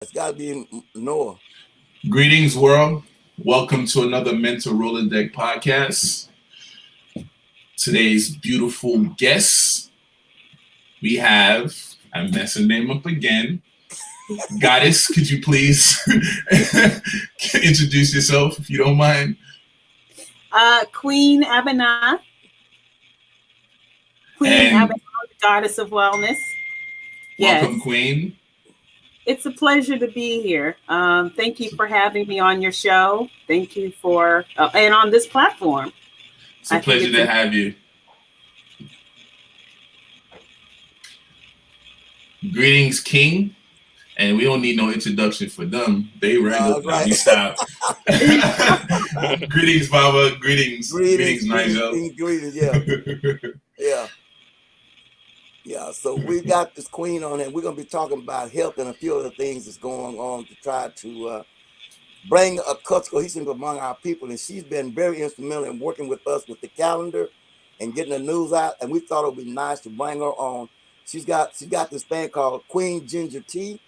It's got to be Noah. Greetings, world. Welcome to another MEN-talRollaDeK podcast. Today's beautiful guests, we have, I'm messing name up again. Goddess, could you please introduce yourself if you don't mind? Queen Abena. Queen And Abena, Goddess of Wellness. welcome, Yes. Queen. It's a pleasure to be here. Thank you for having me on your show. Thank you for, and on this platform. It's a pleasure to have you. Greetings, King. And we don't need no introduction for them. They regular. Right. We stop. Greetings, Baba. Greetings, Nigel. Greetings, yeah. So we got this queen on, and we're gonna be talking about health and a few other things that's going on to try to bring a cultural cohesion among our people. And she's been very instrumental in working with us with the calendar and getting the news out. And we thought it would be nice to bring her on. She's got this thing called Queen Ginger Tea.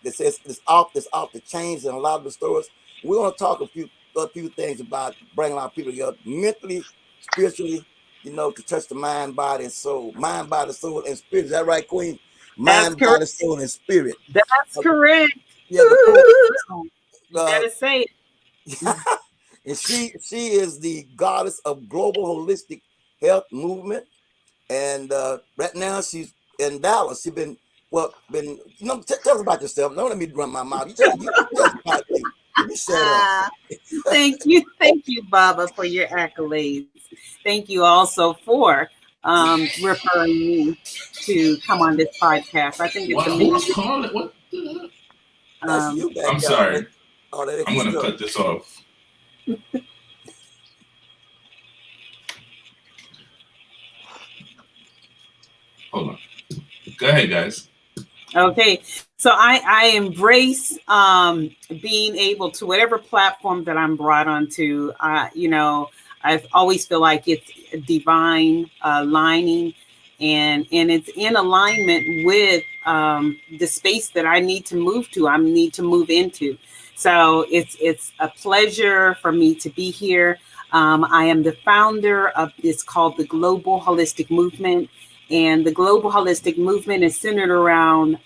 That says it's off the chains in a lot of the stores. We want to talk a few things about bringing our people together mentally, spiritually, to touch the mind, body, and soul. Mind, body, soul, and spirit. Is that right, Queen? Mind, body, soul, and spirit. That's correct. Yeah, you better say it. And she is the goddess of global holistic health movement. And right now she's in Dallas. She's been tell us about yourself. Don't let me run my mouth. You shut up. Thank you, Baba, for your accolades. Thank you also for referring me to come on this podcast. I think it's amazing. What? I'm sorry. I'm gonna cut this off. Hold on. Go ahead, guys. Okay, so I embrace being able to whatever platform that I'm brought onto. I always feel like it's divine lining, and it's in alignment with the space that I need to move to. I need to move into. So it's a pleasure for me to be here. I am the founder of it's called the Global Holistic Movement. And the Global Holistic Movement is centered around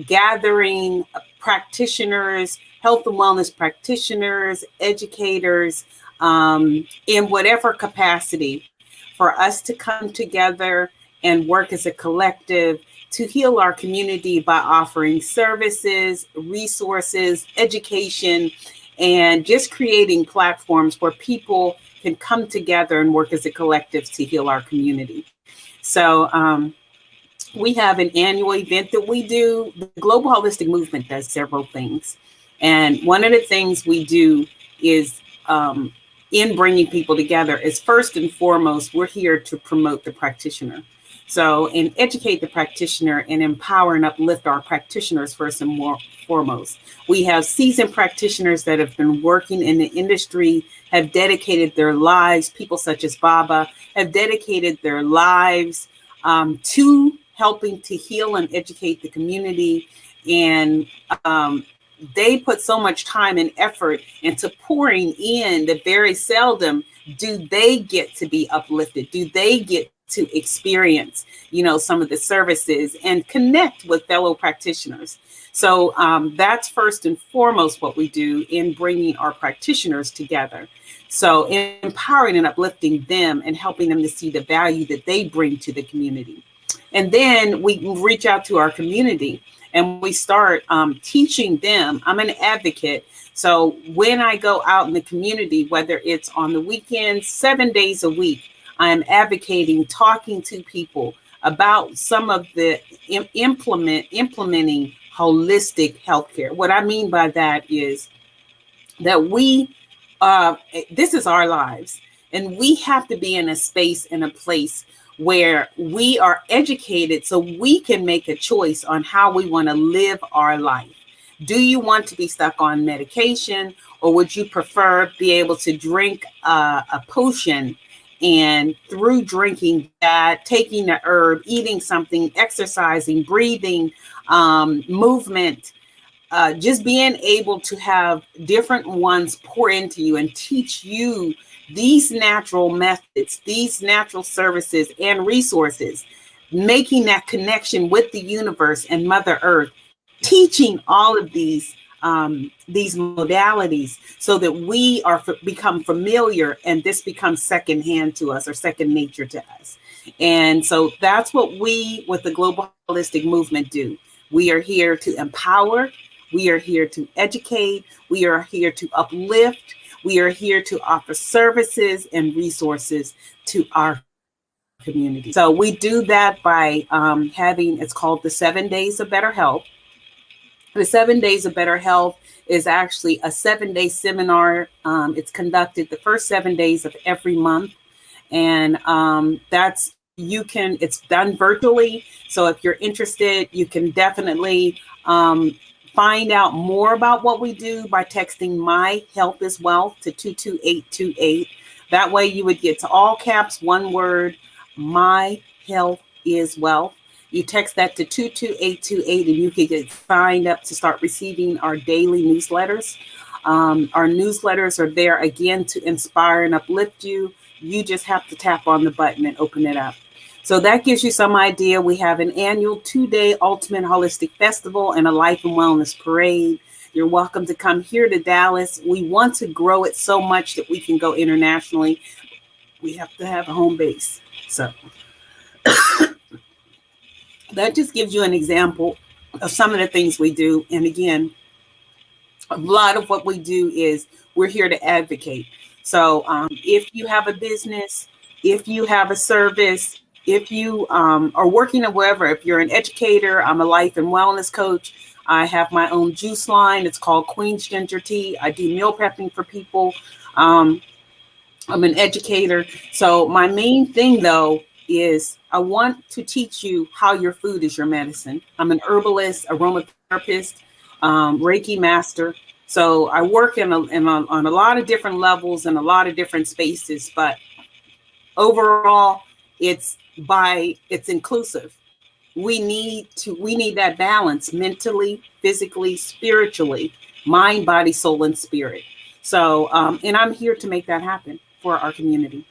gathering practitioners, health and wellness practitioners, educators, in whatever capacity, for us to come together and work as a collective to heal our community by offering services, resources, education, and just creating platforms where people can come together and work as a collective to heal our community. So we have an annual event that we do. The Global Holistic Movement does several things. And one of the things we do is in bringing people together is first and foremost, we're here to promote the practitioner. So and educate the practitioner and empower and uplift our practitioners first and foremost. We have seasoned practitioners that have been working in the industry, have dedicated their lives. People such as Baba have dedicated their lives to helping to heal and educate the community. And they put so much time and effort into pouring in that very seldom do they get to be uplifted. Do they get to experience, some of the services and connect with fellow practitioners. So that's first and foremost what we do in bringing our practitioners together. So empowering and uplifting them and helping them to see the value that they bring to the community. And then we reach out to our community and we start teaching them. I'm an advocate. So when I go out in the community, whether it's on the weekends, 7 days a week, I am advocating, talking to people about some of the implementing holistic healthcare. What I mean by that is that this is our lives, and we have to be in a space and a place where we are educated so we can make a choice on how we want to live our life. Do you want to be stuck on medication, or would you prefer be able to drink a potion? And through drinking that, taking the herb, eating something, exercising, breathing, movement, just being able to have different ones pour into you and teach you these natural methods, these natural services and resources, making that connection with the universe and Mother Earth, teaching all of these modalities so that we are become familiar, and this becomes secondhand to us or second nature to us. And so that's what we with the Global Holistic Movement do. We are here to empower. We are here to educate. We are here to uplift. We are here to offer services and resources to our community. So we do that by having, it's called the 7 Days of Better Health. The 7 Days of Better Health is actually a 7-day seminar. It's conducted the first 7 days of every month. And it's done virtually. So if you're interested, you can definitely find out more about what we do by texting My Health is Wealth to 22828. That way you would get to all caps, one word, My Health is Wealth. You text that to 22828 and you can get signed up to start receiving our daily newsletters. Our newsletters are there again to inspire and uplift you. You just have to tap on the button and open it up. So that gives you some idea. We have an annual 2-day Ultimate Holistic Festival and a Life and Wellness Parade. You're welcome to come here to Dallas. We want to grow it so much that we can go internationally. We have to have a home base. So that just gives you an example of some of the things we do. And again, a lot of what we do is we're here to advocate. So if you have a business, if you have a service, if you are working at wherever, if you're an educator, I'm a life and wellness coach. I have my own juice line. It's called Queen's Ginger Tea. I do meal prepping for people. I'm an educator. So my main thing, though, is I want to teach you how your food is your medicine. I'm an herbalist, aromatherapist, Reiki master. So I work on a lot of different levels and a lot of different spaces, but overall, it's inclusive. We need that balance mentally, physically, spiritually, mind, body, soul, and spirit. So, and I'm here to make that happen for our community.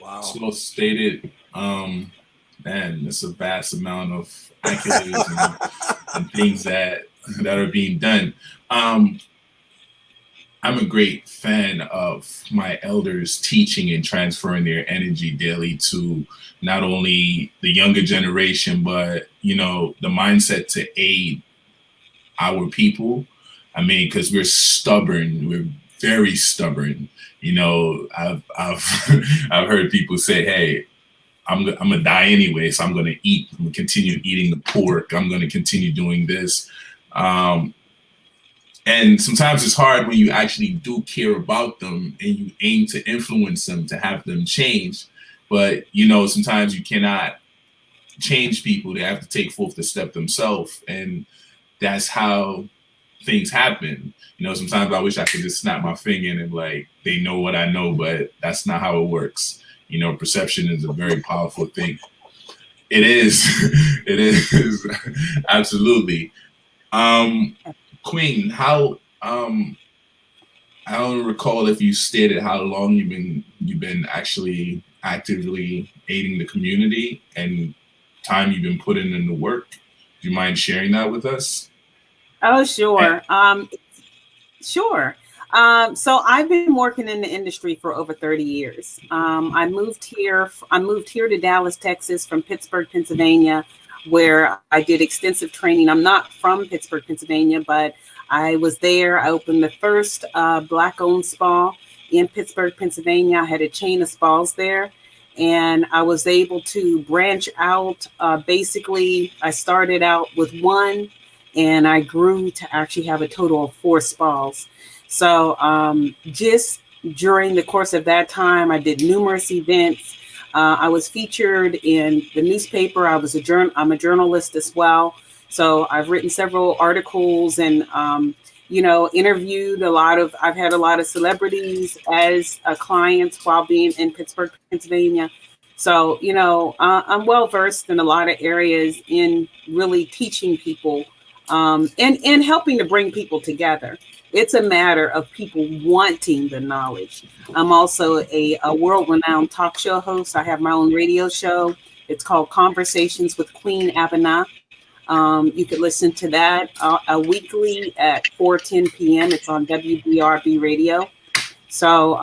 Wow. So stated. Man, it's a vast amount of accolades and things that are being done. I'm a great fan of my elders teaching and transferring their energy daily to not only the younger generation, but, you know, the mindset to aid our people. I mean, because we're stubborn. We're very stubborn. You know, I've I've heard people say, "Hey, I'm gonna die anyway, so I'm gonna eat. I'm gonna continue eating the pork. I'm gonna continue doing this." And sometimes it's hard when you actually do care about them and you aim to influence them to have them change. But, you know, sometimes you cannot change people. They have to take forth the step themselves. And that's how things happen. You know, sometimes I wish I could just snap my finger and like, they know what I know, but that's not how it works. You know, perception is a very powerful thing. It is. It is. Absolutely. Queen, how I don't recall if you stated how long you've been actually actively aiding the community and time you've been putting in the work. Do you mind sharing that with us? Oh, sure. Sure. So I've been working in the industry for over 30 years. I moved here to Dallas, Texas from Pittsburgh, Pennsylvania, where I did extensive training. I'm not from Pittsburgh, Pennsylvania, but I was there. I opened the first Black-owned spa in Pittsburgh, Pennsylvania. I had a chain of spas there, and I was able to branch out. Basically, I started out with one, and I grew to actually have a total of 4 spas. So just during the course of that time, I did numerous events. I was featured in the newspaper. I'm a journalist as well. So I've written several articles and, interviewed I've had a lot of celebrities as clients while being in Pittsburgh, Pennsylvania. So, I'm well versed in a lot of areas in really teaching people, and helping to bring people together. It's a matter of people wanting the knowledge. I'm also a world renowned talk show host. I have my own radio show. It's called Conversations with Queen Abena. You could listen to that weekly at 4:10 p.m. It's on WBRB radio. So,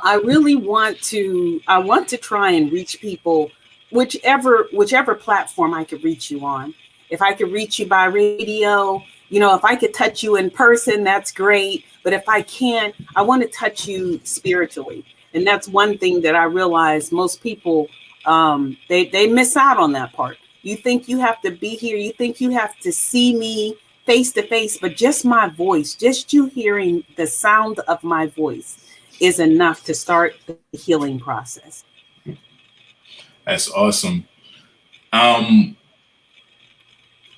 I really want to try and reach people, whichever platform I could reach you on. If I could reach you by radio, if I could touch you in person, that's great. But if I can't, I want to touch you spiritually. And that's one thing that I realize most people, they miss out on that part. You think you have to be here. You think you have to see me face to face, but just my voice, just you hearing the sound of my voice is enough to start the healing process. That's awesome. I'm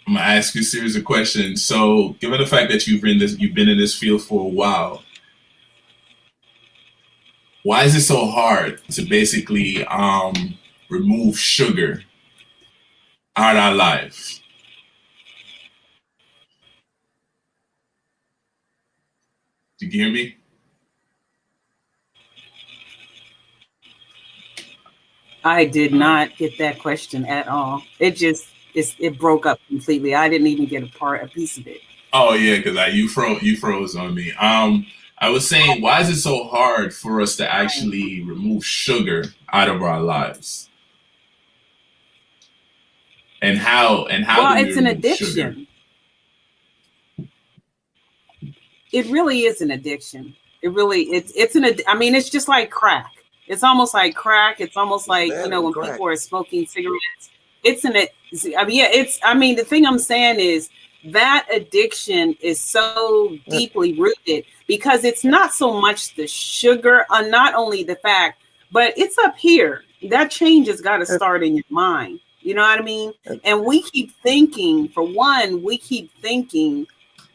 gonna ask you a series of questions. So, given the fact that you've been in this field for a while, why is it so hard to basically remove sugar out of our lives? Did you hear me? I did not get that question at all. It broke up completely. I didn't even get a piece of it. Oh yeah, because you froze on me. I was saying, why is it so hard for us to actually remove sugar out of our lives? And how Well, do we it's an remove sugar? addiction. It really is an addiction. I mean, it's just like crack. It's almost like crack. It's almost like, when Crack. people are smoking cigarettes. I mean, the thing I'm saying is that addiction is so deeply rooted because it's not so much the sugar, not only the fact, but it's up here. That change has got to start in your mind. You know what I mean? And we keep thinking, for one,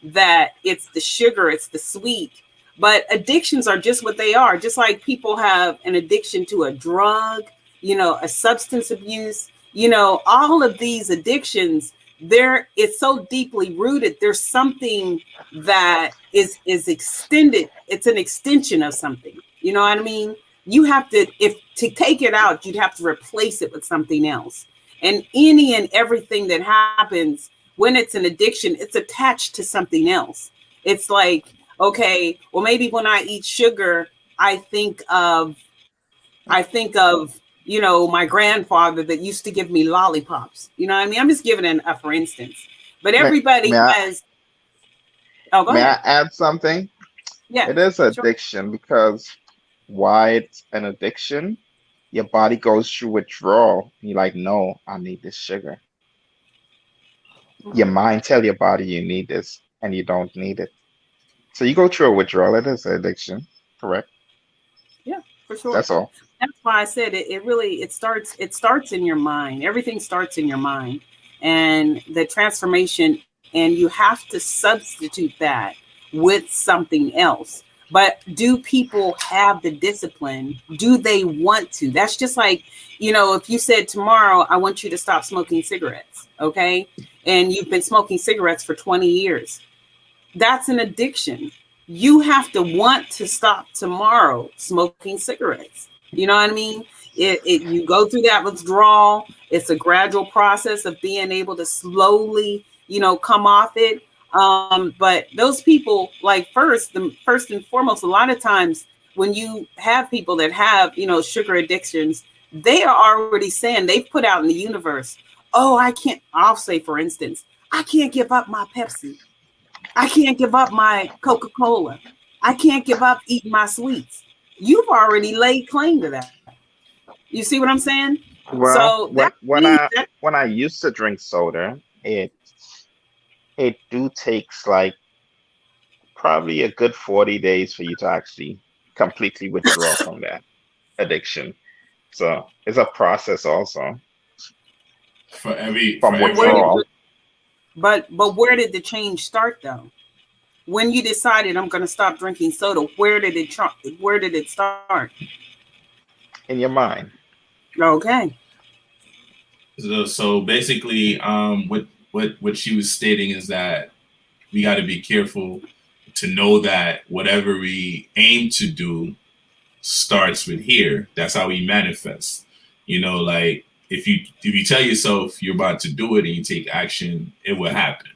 that it's the sugar, it's the sweet. But addictions are just what they are. Just like people have an addiction to a drug, a substance abuse, all of these addictions, it's so deeply rooted. There's something that is extended. It's an extension of something. You know what I mean? You have to, to take it out, you'd have to replace it with something else. And any and everything that happens when it's an addiction, it's attached to something else. It's like, okay, well, maybe when I eat sugar, I think of, my grandfather that used to give me lollipops. You know what I mean? I'm just giving a for instance. But everybody has. Oh, go May I ahead. add something? Yeah, It is sure. addiction because why it's an addiction, your body goes through withdrawal. You're like, no, I need this sugar. Your mind tell your body you need this and you don't need it. So you go through a withdrawal. It is an addiction. Correct. Yeah, for sure. That's all. That's why I said it starts in your mind. Everything starts in your mind, and the transformation, and you have to substitute that with something else. But do people have the discipline? Do they want to? That's just like, if you said tomorrow, I want you to stop smoking cigarettes, okay? And you've been smoking cigarettes for 20 years. That's an addiction. You have to want to stop tomorrow smoking cigarettes. You know what I mean? You go through that withdrawal. It's a gradual process of being able to slowly, come off it. But those people, like first and foremost, a lot of times when you have people that have, sugar addictions, they are already saying, they've put out in the universe, oh, I'll say, for instance, I can't give up my Pepsi. I can't give up my Coca-Cola. I can't give up eating my sweets. You've already laid claim to that. You see what I'm saying? Well, So when that means that. when I used to drink soda, it do takes like probably a good 40 days for you to actually completely withdraw from that addiction. So it's a process also For every from But where did withdrawal. where did the change start though? When you decided I'm going to stop drinking soda, where did it start? in your mind. Okay. So basically, what she was stating is that we got to be careful to know that whatever we aim to do starts with here. That's how we manifest. You know, like if you tell yourself you're about to do it and you take action, it will happen.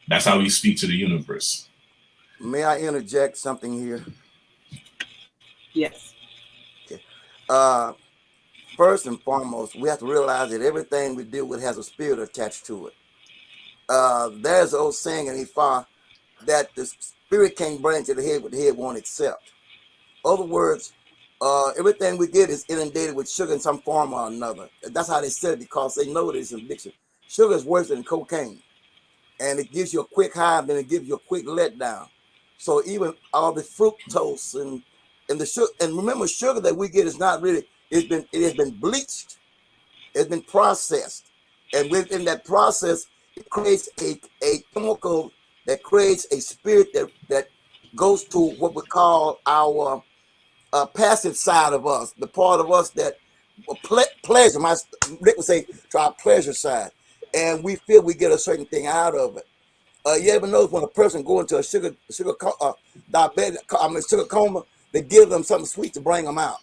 That's how we speak to the universe. May I interject something here? Yes. Okay. Uh, First and foremost, we have to realize that everything we deal with has a spirit attached to it. There's an old saying in Ifa that the spirit can't bring to the head what the head won't accept. In other words, everything we get is inundated with sugar in some form or another. That's how they said it because they know it is an addiction. Sugar is worse than cocaine, and it gives you a quick high, then it gives you a quick letdown. So even all the fructose and the sugar, and remember, sugar that we get is not really. It has been bleached. It's been processed, and within that process, it creates a chemical that creates a spirit that goes to what we call our passive side of us, the part of us that pleasure. My Rick would say to our pleasure side, and we feel we get a certain thing out of it. You ever notice when a person go into a diabetic, sugar coma, they give them something sweet to bring them out.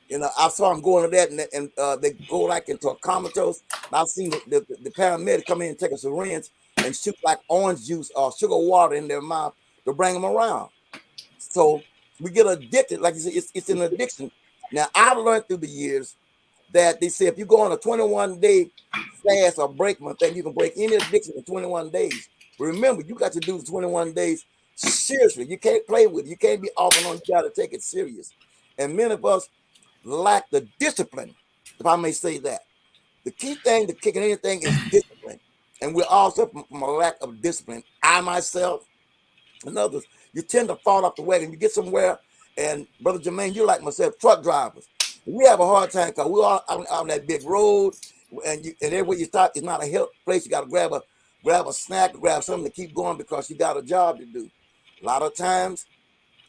You know, I saw them going to that, and they go like into a comatose. And I've seen the paramedic come in and take a syringe and shoot like orange juice or sugar water in their mouth to bring them around. So we get addicted, like you said, it's an addiction. Now I've learned through the years that they say if you go on a 21-day fast or break month, then you can break any addiction in 21 days. But remember, you got to do the 21 days seriously. You can't play with it. You can't be off and on. You got to take it serious. And many of us lack the discipline, if I may say that. The key thing to kicking anything is discipline. And we're all suffering from a lack of discipline. I myself and others, you tend to fall off the wagon. You get somewhere, and Brother Jermaine, you like myself, truck drivers. We have a hard time because we're all on that big road, and everywhere you stop is not a health place. You got to grab a snack, grab something to keep going because you got a job to do. A lot of times,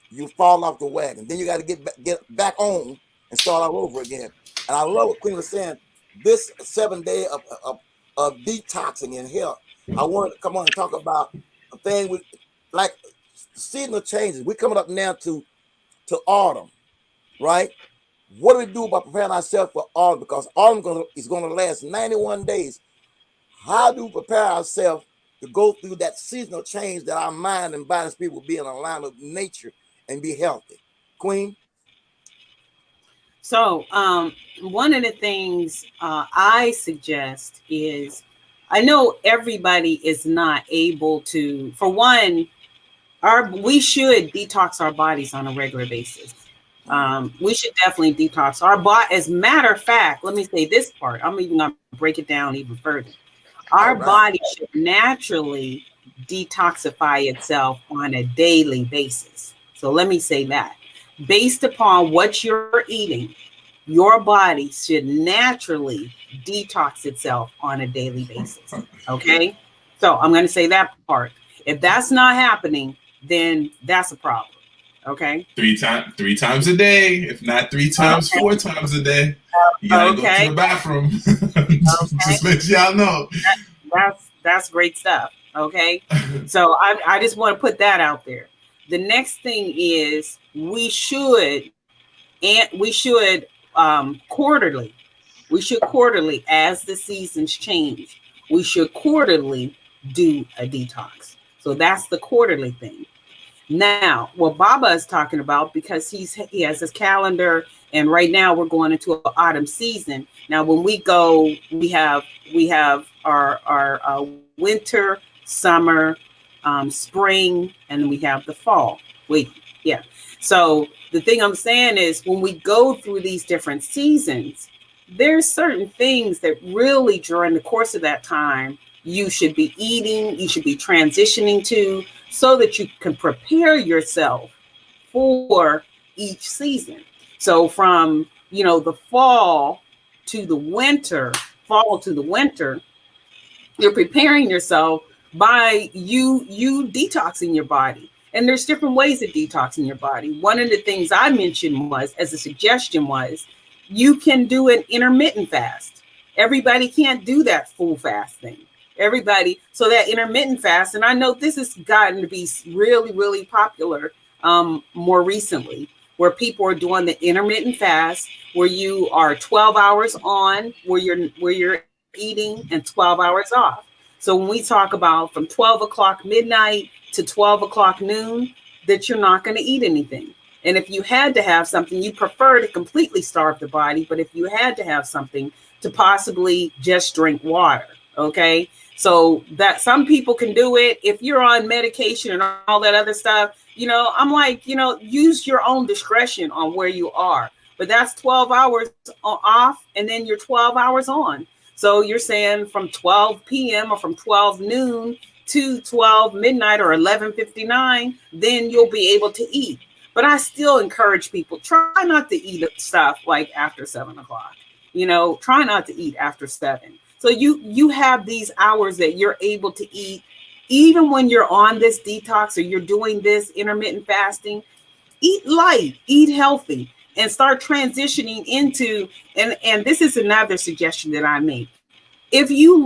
you fall off the wagon. Then you got to get back on and start all over again. And I love what Queen was saying. This 7 day of detoxing and health. I wanted to come on and talk about a thing with like seasonal changes. We're coming up now to autumn, right? What do we do about preparing ourselves for autumn? Because autumn is going to last 91 days. How do we prepare ourselves to go through that seasonal change that our mind and body and spirit will be in alignment with nature and be healthy? Queen? So one of the things I suggest is, I know everybody is not able to, for one, we should detox our bodies on a regular basis. We should definitely detox our body. As a matter of fact, let me say this part. I'm even going to break it down even further. Our body should naturally detoxify itself on a daily basis. So let me say that. Based upon what you're eating, your body should naturally detox itself on a daily basis. Okay? So I'm going to say that part. If that's not happening, then that's a problem. Okay. 3 times a day, if not 3 times, 4 times a day. You gotta go to the bathroom. Just let y'all know. That's great stuff. Okay. So I just want to put that out there. The next thing is we should quarterly. We should quarterly, as the seasons change, we should quarterly do a detox. So that's the quarterly thing. Now, what Baba is talking about, because he has his calendar, and right now we're going into an autumn season. Now, when we go, we have our winter, summer, spring, and we have the fall. So the thing I'm saying is, when we go through these different seasons, there's certain things that really during the course of that time you should be eating, you should be transitioning to, so that you can prepare yourself for each season. So from, the fall to the winter, you're preparing yourself by you detoxing your body. And there's different ways of detoxing your body. One of the things I mentioned was, as a suggestion was, you can do an intermittent fast. Everybody can't do that full fast thing. Everybody, so that intermittent fast, and I know this has gotten to be really, really popular more recently, where people are doing the intermittent fast, where you are 12 hours on, where you're eating, and 12 hours off. So when we talk about from 12 o'clock midnight to 12 o'clock noon, that you're not going to eat anything. And if you had to have something, you prefer to completely starve the body. But if you had to have something, to possibly just drink water. Okay. So that some people can do it. If you're on medication and all that other stuff, I'm like, use your own discretion on where you are. But that's 12 hours off, and then you're 12 hours on. So you're saying from 12 p.m. or from 12 noon to 12 midnight or 11:59, then you'll be able to eat. But I still encourage people, try not to eat stuff like after 7 o'clock. Try not to eat after 7. So you have these hours that you're able to eat, even when you're on this detox or you're doing this intermittent fasting. Eat light, eat healthy, and start transitioning into, and this is another suggestion that I make. If you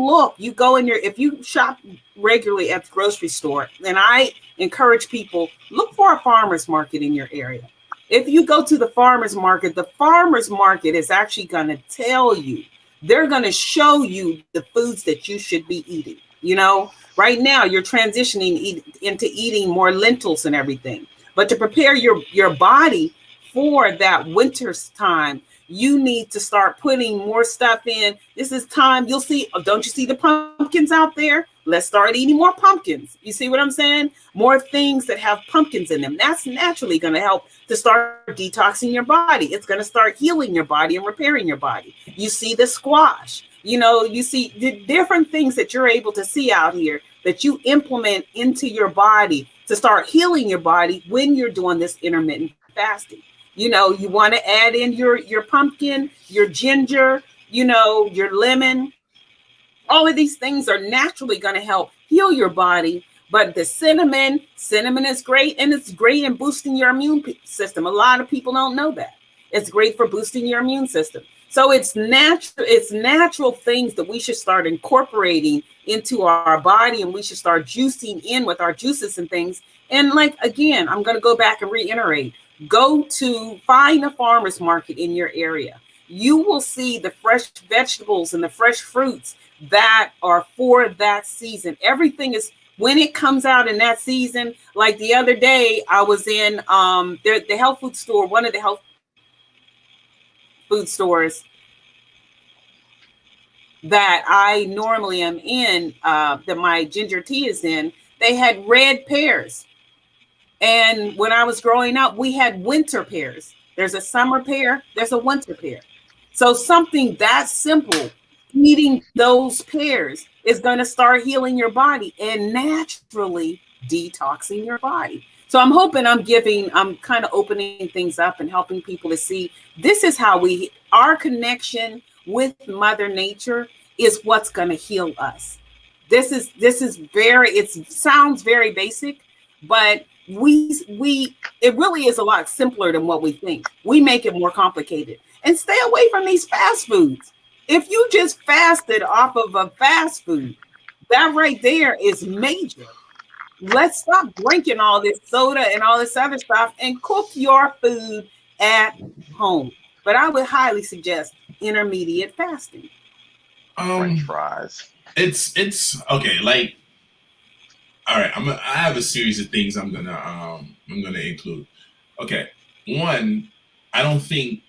go if you shop regularly at the grocery store, and I encourage people, look for a farmer's market in your area. If you go to the farmer's market is actually going to tell you, they're going to show you the foods that you should be eating. Right now you're transitioning into eating more lentils and everything. But to prepare your body for that winter's time, you need to start putting more stuff in. This is time. You'll see. Don't you see the pumpkins out there? Let's start eating more pumpkins. You see what I'm saying? More things that have pumpkins in them. That's naturally going to help to start detoxing your body. It's going to start healing your body and repairing your body. You see the squash. You see the different things that you're able to see out here that you implement into your body to start healing your body when you're doing this intermittent fasting. You want to add in your pumpkin, your ginger, your lemon. All of these things are naturally going to help heal your body. But the cinnamon is great, and it's great in boosting your immune system. A lot of people don't know that. It's great for boosting your immune system. So it's natural things that we should start incorporating into our body, and we should start juicing in with our juices and things. And again, I'm going to go back and reiterate. Go to find a farmer's market in your area. You will see the fresh vegetables and the fresh fruits that are for that season. Everything is, when it comes out in that season. Like the other day, I was in the health food store, one of the health food stores that I normally am in, that my ginger tea is in. They had red pears. And when I was growing up, we had winter pears. There's a summer pear, there's a winter pear. So something that simple, eating those pears is going to start healing your body and naturally detoxing your body. So I'm hoping I'm kind of opening things up and helping people to see this is how our connection with Mother Nature is what's going to heal us. It sounds very basic, but it really is a lot simpler than what we think. We make it more complicated. And stay away from these fast foods. If you just fasted off of a fast food, that right there is major. Let's stop drinking all this soda and all this other stuff and cook your food at home. But I would highly suggest intermediate fasting. French fries. It's okay. All right, I have a series of things I'm gonna include. Okay, one, I don't think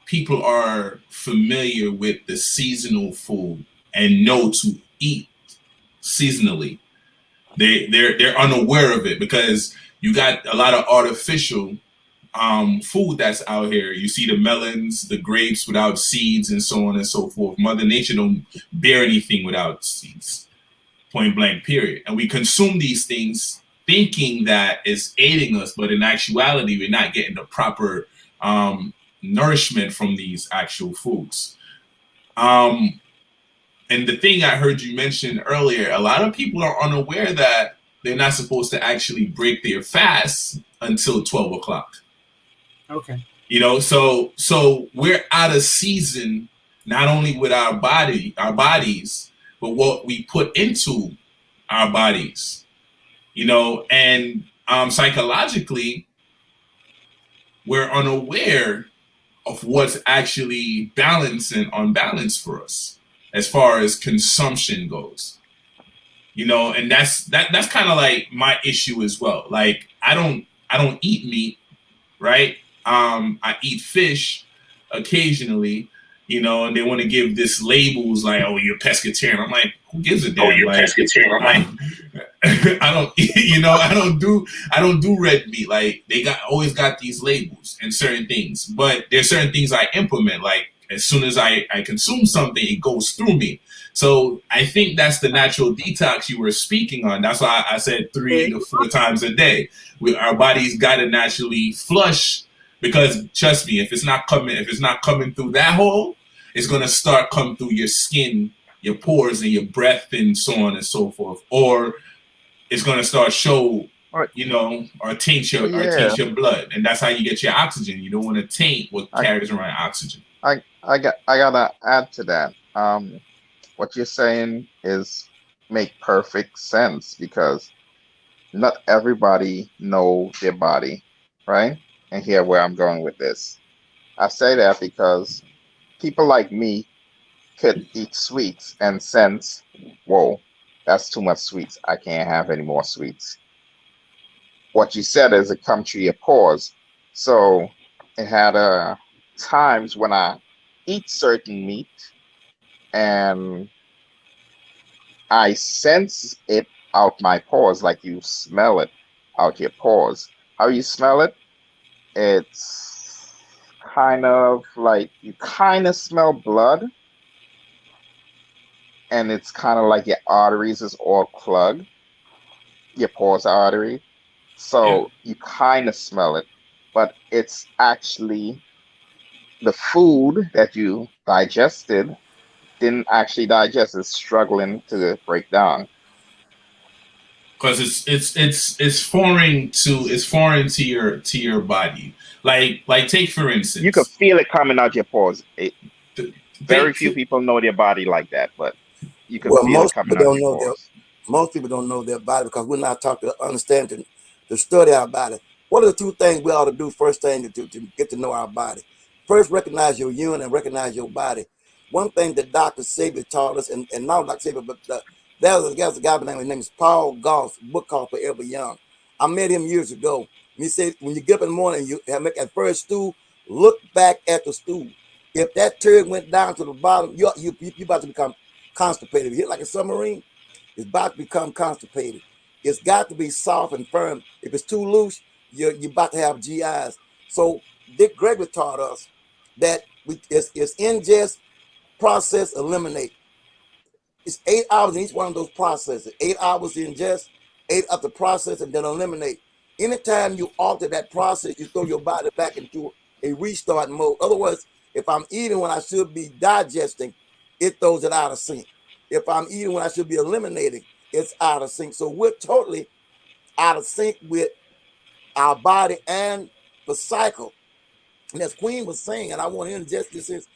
people are familiar with the seasonal food and know to eat seasonally. They're unaware of it because you got a lot of artificial food that's out here. You see the melons, the grapes without seeds, and so on and so forth. Mother Nature don't bear anything without seeds. Point blank, period. And we consume these things thinking that it's aiding us, but in actuality, we're not getting the proper nourishment from these actual foods. And the thing I heard you mention earlier, a lot of people are unaware that they're not supposed to actually break their fast until 12 o'clock. Okay. You know, so we're out of season, not only with our bodies, but what we put into our bodies. You know, and psychologically, we're unaware of what's actually balanced and unbalanced for us as far as consumption goes. You know, and that's kind of like my issue as well. Like I don't eat meat, right? I eat fish occasionally, you know, and they want to give this labels like, "Oh, you're a pescatarian." I'm like, who gives a damn? Like, I don't, you know, I don't do red meat. Like they always got these labels and certain things, but there's certain things I implement. Like as soon as I consume something, it goes through me. So I think that's the natural detox you were speaking on. That's why I said 3 to 4 times a day. Our body's got to naturally flush, because trust me, if it's not coming through that hole, it's gonna start coming through your skin, your pores, and your breath, and so on and so forth. Or it's gonna start show, Or, you know, or taint yeah, your blood, and that's how you get your oxygen. You don't want to taint what I, carries around oxygen. I gotta add to that. What you're saying is make perfect sense because not everybody know their body, right? And here where I'm going with this. I say that because people like me could eat sweets and sense, whoa, that's too much sweets. I can't have any more sweets. What you said is it come to your pores. So it had times when I eat certain meat and I sense it out my pores, like you smell it out your pores. How you smell it? It's kind of like you kind of smell blood, and it's kind of like your arteries is all plugged, your pores artery. Yeah, So you kind of smell it, but it's actually the food that you digested didn't actually digest. It's struggling to break down. because it's foreign to your body. Like take for You could instance, feel it coming out your pores. th- Very take few people know their body like that, but you could Well, feel it coming out your pores. most people don't know their body because we're not taught to understand to study our body. What are the two things we ought to do first thing to get to know our body? First, recognize your urine and recognize your body. One thing that Dr. Sabi taught us, and not Dr. Sabi, but there's a guy by the name, his name is Paul Goss, book called Forever Young. I met him years ago. And he said, when you get up in the morning, you have make that first stool, look back at the stool. If that turd went down to the bottom, you about to become constipated. If you hit like a submarine, it's about to become constipated. It's got to be soft and firm. If it's too loose, you're about to have GIs. So Dick Gregory taught us that it's ingest, process, eliminate. It's 8 hours in each one of those processes. 8 hours to ingest, 8 up to process, and then eliminate. Anytime you alter that process, you throw your body back into a restart mode. Otherwise, if I'm eating when I should be digesting, it throws it out of sync. If I'm eating when I should be eliminating, it's out of sync. So we're totally out of sync with our body and the cycle. And as Queen was saying, and I want to interject this, is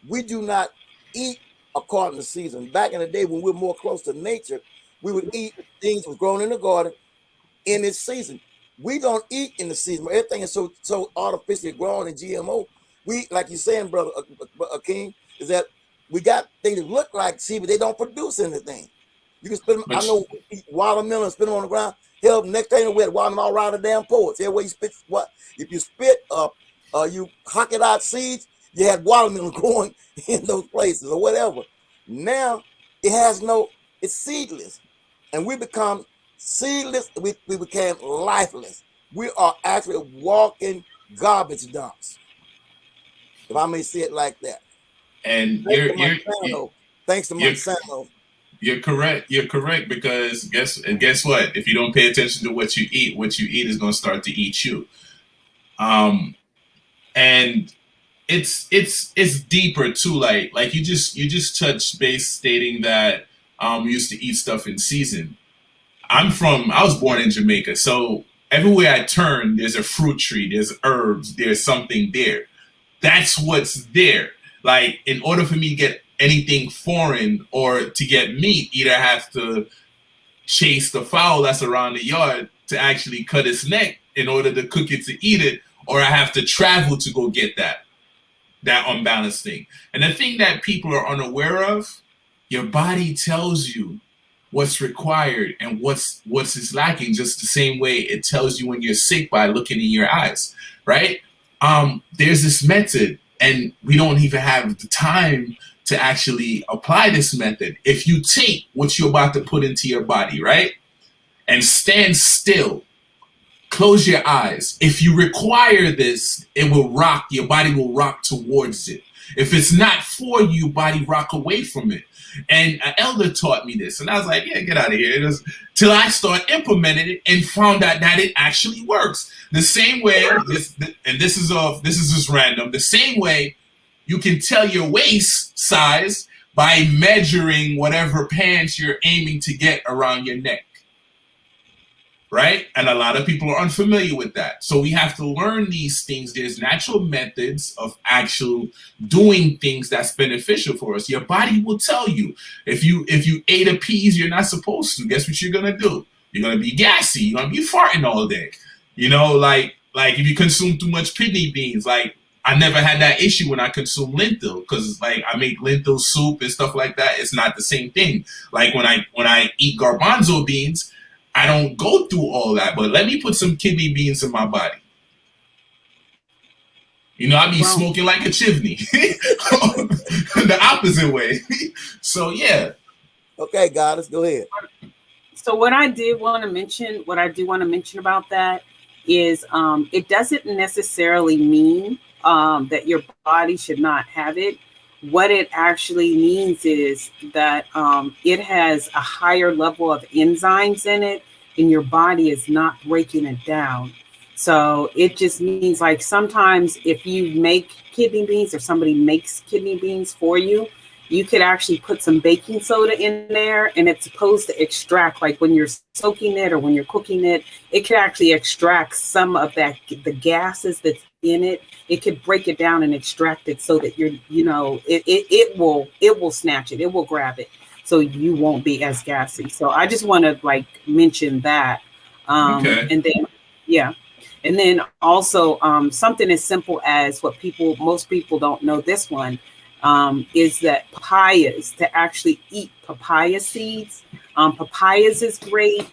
we do not eat according to season. Back in the day when we were more close to nature, we would eat things that was grown in the garden in its season. We don't eat in the season. Everything is so artificially grown in GMO. We, like you're saying, brother King, is that we got things that look like seed, but they don't produce anything. You can spit them. I but know eat watermelon, spit them on the ground. Hell, next thing we had watermelon all around the damn porch. Everywhere you spit, what if you spit up, you hock it out seeds, you had watermelon growing in those places or whatever. Now it has no, it's seedless, and we become seedless. We became lifeless. We are actually walking garbage dumps, if I may say it like that. and Thanks to Monsanto. Thanks to you're Monsanto. you're correct. You're correct, because guess what? If you don't pay attention to what you eat is going to start to eat you. Um, and it's deeper too. Like you just touched base stating that we used to eat stuff in season. I was born in Jamaica, so everywhere I turn, there's a fruit tree, there's herbs, there's something there. That's what's there. Like, in order for me to get anything foreign or to get meat, either I have to chase the fowl that's around the yard to actually cut its neck in order to cook it to eat it, or I have to travel to go get that unbalanced thing. And the thing that people are unaware of, your body tells you what's required and what's is lacking, just the same way it tells you when you're sick by looking in your eyes, right? There's this method, and we don't even have the time to actually apply this method. If you take what you're about to put into your body, right, and stand still, close your eyes. If you require this, it will rock. Your body will rock towards it. If it's not for you, body rock away from it. And an elder taught me this, and I was like, yeah, get out of here. Till I started implementing it and found out that it actually works. The same way, this is just random. The same way you can tell your waist size by measuring whatever pants you're aiming to get around your neck. Right? And a lot of people are unfamiliar with that. So we have to learn these things. There's natural methods of actual doing things that's beneficial for us. Your body will tell you. If you ate a peas you're not supposed to, guess what you're gonna do? You're gonna be gassy. You're gonna be farting all day. You know, like if you consume too much kidney beans, like I never had that issue when I consume lentil, because like I make lentil soup and stuff like that. It's not the same thing. Like when I eat garbanzo beans, I don't go through all that, but let me put some kidney beans in my body. You know, I be smoking like a chimney. The opposite way. So, yeah. Okay, Goddess, go ahead. So what I do want to mention about that is it doesn't necessarily mean that your body should not have it. What it actually means is that it has a higher level of enzymes in it, and your body is not breaking it down. So it just means, like, sometimes if you make kidney beans or somebody makes kidney beans for you, you could actually put some baking soda in there, and it's supposed to extract, like when you're soaking it or when you're cooking it, it could actually extract some of that, the gases that's in it. It could break it down and extract it so that it will snatch it, it will grab it, so you won't be as gassy. So I just want to like mention that. Okay. And then also something as simple as what most people don't know, this one is that papayas, to actually eat papaya seeds. Papayas is great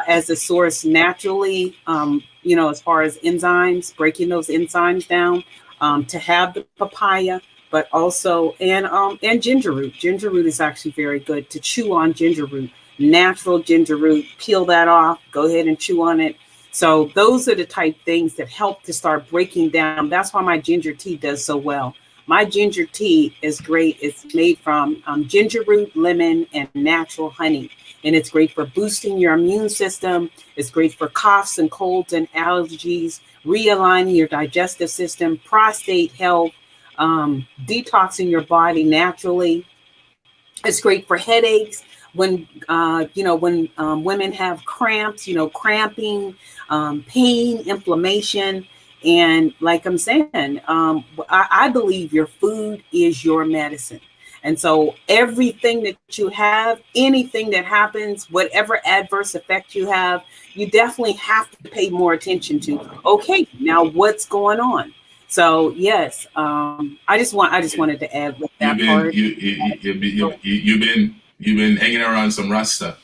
as a source naturally, as far as enzymes, breaking those enzymes down, to have the papaya, but also, and ginger root. Ginger root is actually very good to chew on. Ginger root, natural ginger root, peel that off, go ahead and chew on it. So those are the type things that help to start breaking down. That's why my ginger tea does so well. My ginger tea is great. It's made from ginger root, lemon, and natural honey. And it's great for boosting your immune system. It's great for coughs and colds and allergies, realigning your digestive system, prostate health, detoxing your body naturally. It's great for headaches. When women have cramps, cramping, pain, inflammation. And like I'm saying, I believe your food is your medicine. And so everything that you have, anything that happens, whatever adverse effect you have, you definitely have to pay more attention to. Okay, now what's going on? So yes, I just wanted to add with that part. You've been hanging around some Rasta.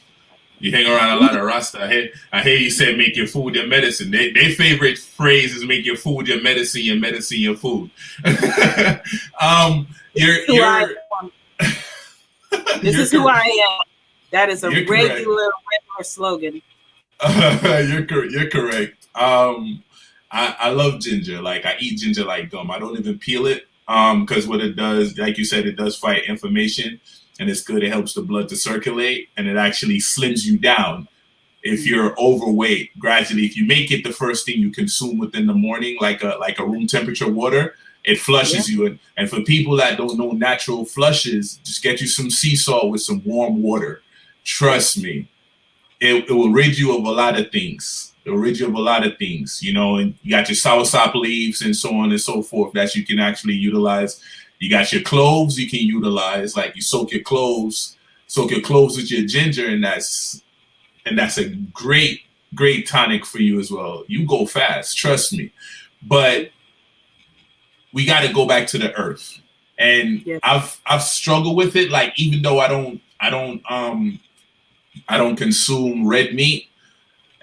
You hang around a lot of Rasta. I hear you say make your food your medicine. Their favorite phrase is make your food your medicine your food. This is who I am. That is a regular slogan. You're correct. I love ginger. Like, I eat ginger like gum. I don't even peel it because what it does, like you said, it does fight inflammation. And it's good. It helps the blood to circulate, and it actually slims you down if you're overweight. Gradually, if you make it the first thing you consume within the morning, like a room temperature water, it flushes you. And for people that don't know natural flushes, just get you some sea salt with some warm water. Trust me, it will rid you of a lot of things. It will rid you of a lot of things, you know, and you got your soursop leaves and so on and so forth that you can actually utilize. You got your cloves you can utilize, like you soak your cloves with your ginger, and that's a great tonic for you as well. You go fast, trust me. But we got to go back to the earth. And yeah. I've struggled with it, like even though I don't consume red meat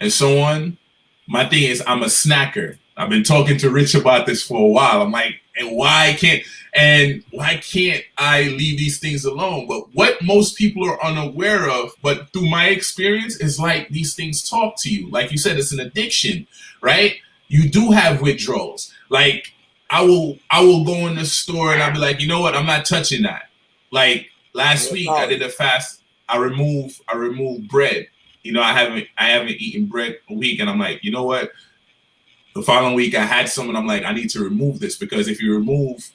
and so on. My thing is I'm a snacker. I've been talking to Rich about this for a while. I'm like, and why can't I leave these things alone? But what most people are unaware of, but through my experience, is like these things talk to you. Like you said, it's an addiction, right? You do have withdrawals. Like I will go in the store and I'll be like, you know what? I'm not touching that. Like last week I did a fast. I removed bread. You know, I haven't eaten bread a week, and I'm like, you know what? The following week I had some, and I'm like, I need to remove this, because if you remove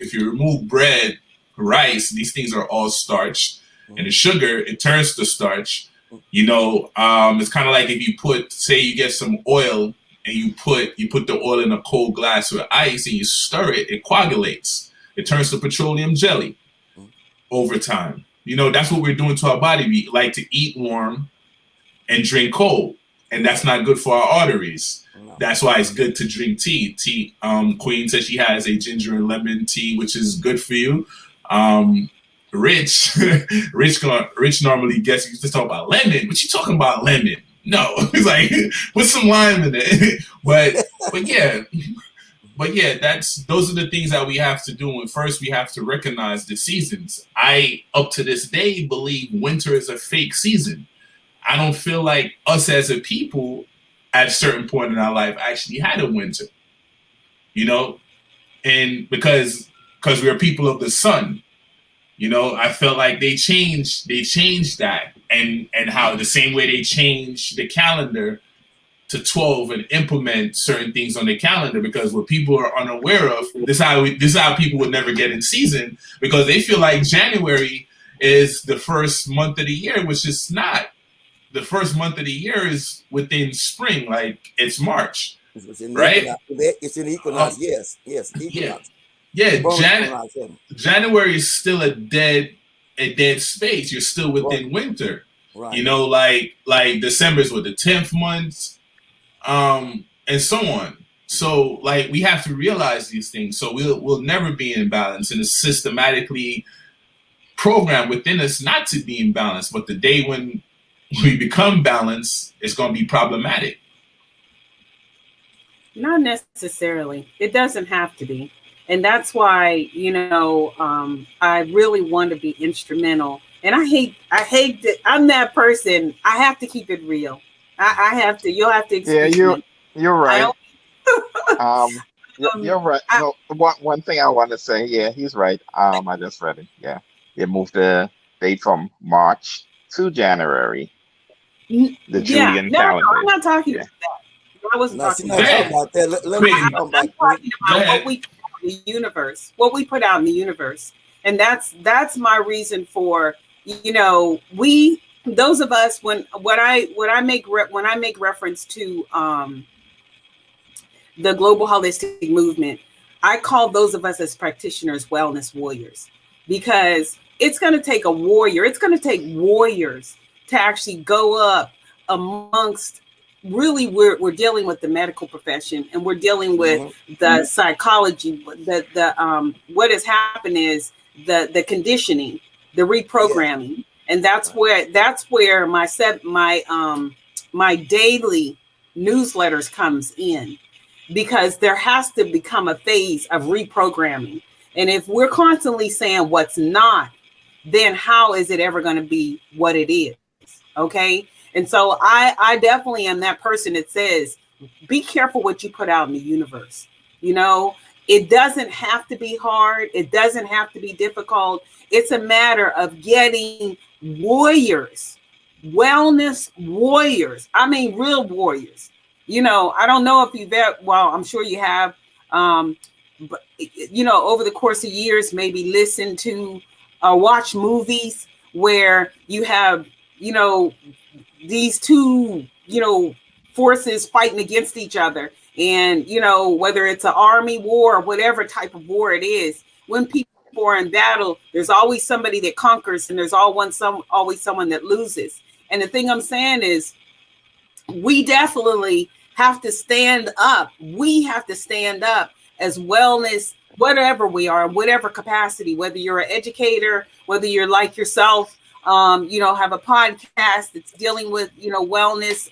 bread, rice, these things are all starch, and the sugar, it turns to starch. You know, it's kind of like if you get some oil and you put the oil in a cold glass with ice and you stir it, it coagulates. It turns to petroleum jelly over time. You know, that's what we're doing to our body. We like to eat warm and drink cold, and that's not good for our arteries. No. That's why it's good to drink tea. Queen says she has a ginger and lemon tea, which is good for you. Rich normally gets you to talk about lemon. What you talking about lemon? No, he's like, put some lime in it. but yeah, those are the things that we have to do. And first, we have to recognize the seasons. I, up to this day, believe winter is a fake season. I don't feel like us as a people at a certain point in our life actually had a winter, you know, and because we're people of the sun, you know, I felt like they changed that, and how the same way they changed the calendar to 12 and implement certain things on the calendar, because what people are unaware of, this is how people would never get in season, because they feel like January is the first month of the year, which is not. The first month of the year is within spring, like it's March, right? It's in equinox, yes, equinox. Yeah. January is still a dead space. You're still within winter, right? You know, like December is the 10th month, and so on. So, like, we have to realize these things. So we'll never be in balance, and it's systematically programmed within us not to be in balance. But the day when we become balanced, it's going to be problematic. Not necessarily. It doesn't have to be. And that's why, you know, I really want to be instrumental. And I hate that I'm that person. I have to keep it real. I have to. You'll have to excuse me. You're right. You're right. No, one thing I want to say, yeah, he's right. I just read it. Yeah. They moved the date from March to January. The Julian calendar. No, I'm not talking about that. I wasn't talking about that. I'm talking about what we put out in the universe. What we put out in the universe. And that's my reason for, you know, those of us, when I make reference to the global holistic movement, I call those of us as practitioners wellness warriors, because it's going to take a warrior. It's going to take warriors to actually go up amongst, really, we're dealing with the medical profession, and we're dealing with the psychology. What has happened is the conditioning, the reprogramming, and that's where my daily newsletters comes in, because there has to become a phase of reprogramming. And if we're constantly saying what's not, then how is it ever going to be what it is? Okay. And so I definitely am that person that says, be careful what you put out in the universe. You know, it doesn't have to be hard. It doesn't have to be difficult. It's a matter of getting warriors, wellness warriors. I mean, real warriors. You know, I don't know if you've ever, well, I'm sure you have, but, you know, over the course of years, maybe listen to or watch movies where you have, you know, these two, forces fighting against each other. And, whether it's an army war or whatever type of war it is, when people are in battle, there's always somebody that conquers and there's always someone that loses. And the thing I'm saying is, we definitely have to stand up. We have to stand up as wellness, whatever we are, in whatever capacity, whether you're an educator, whether you're like yourself, have a podcast that's dealing with, wellness,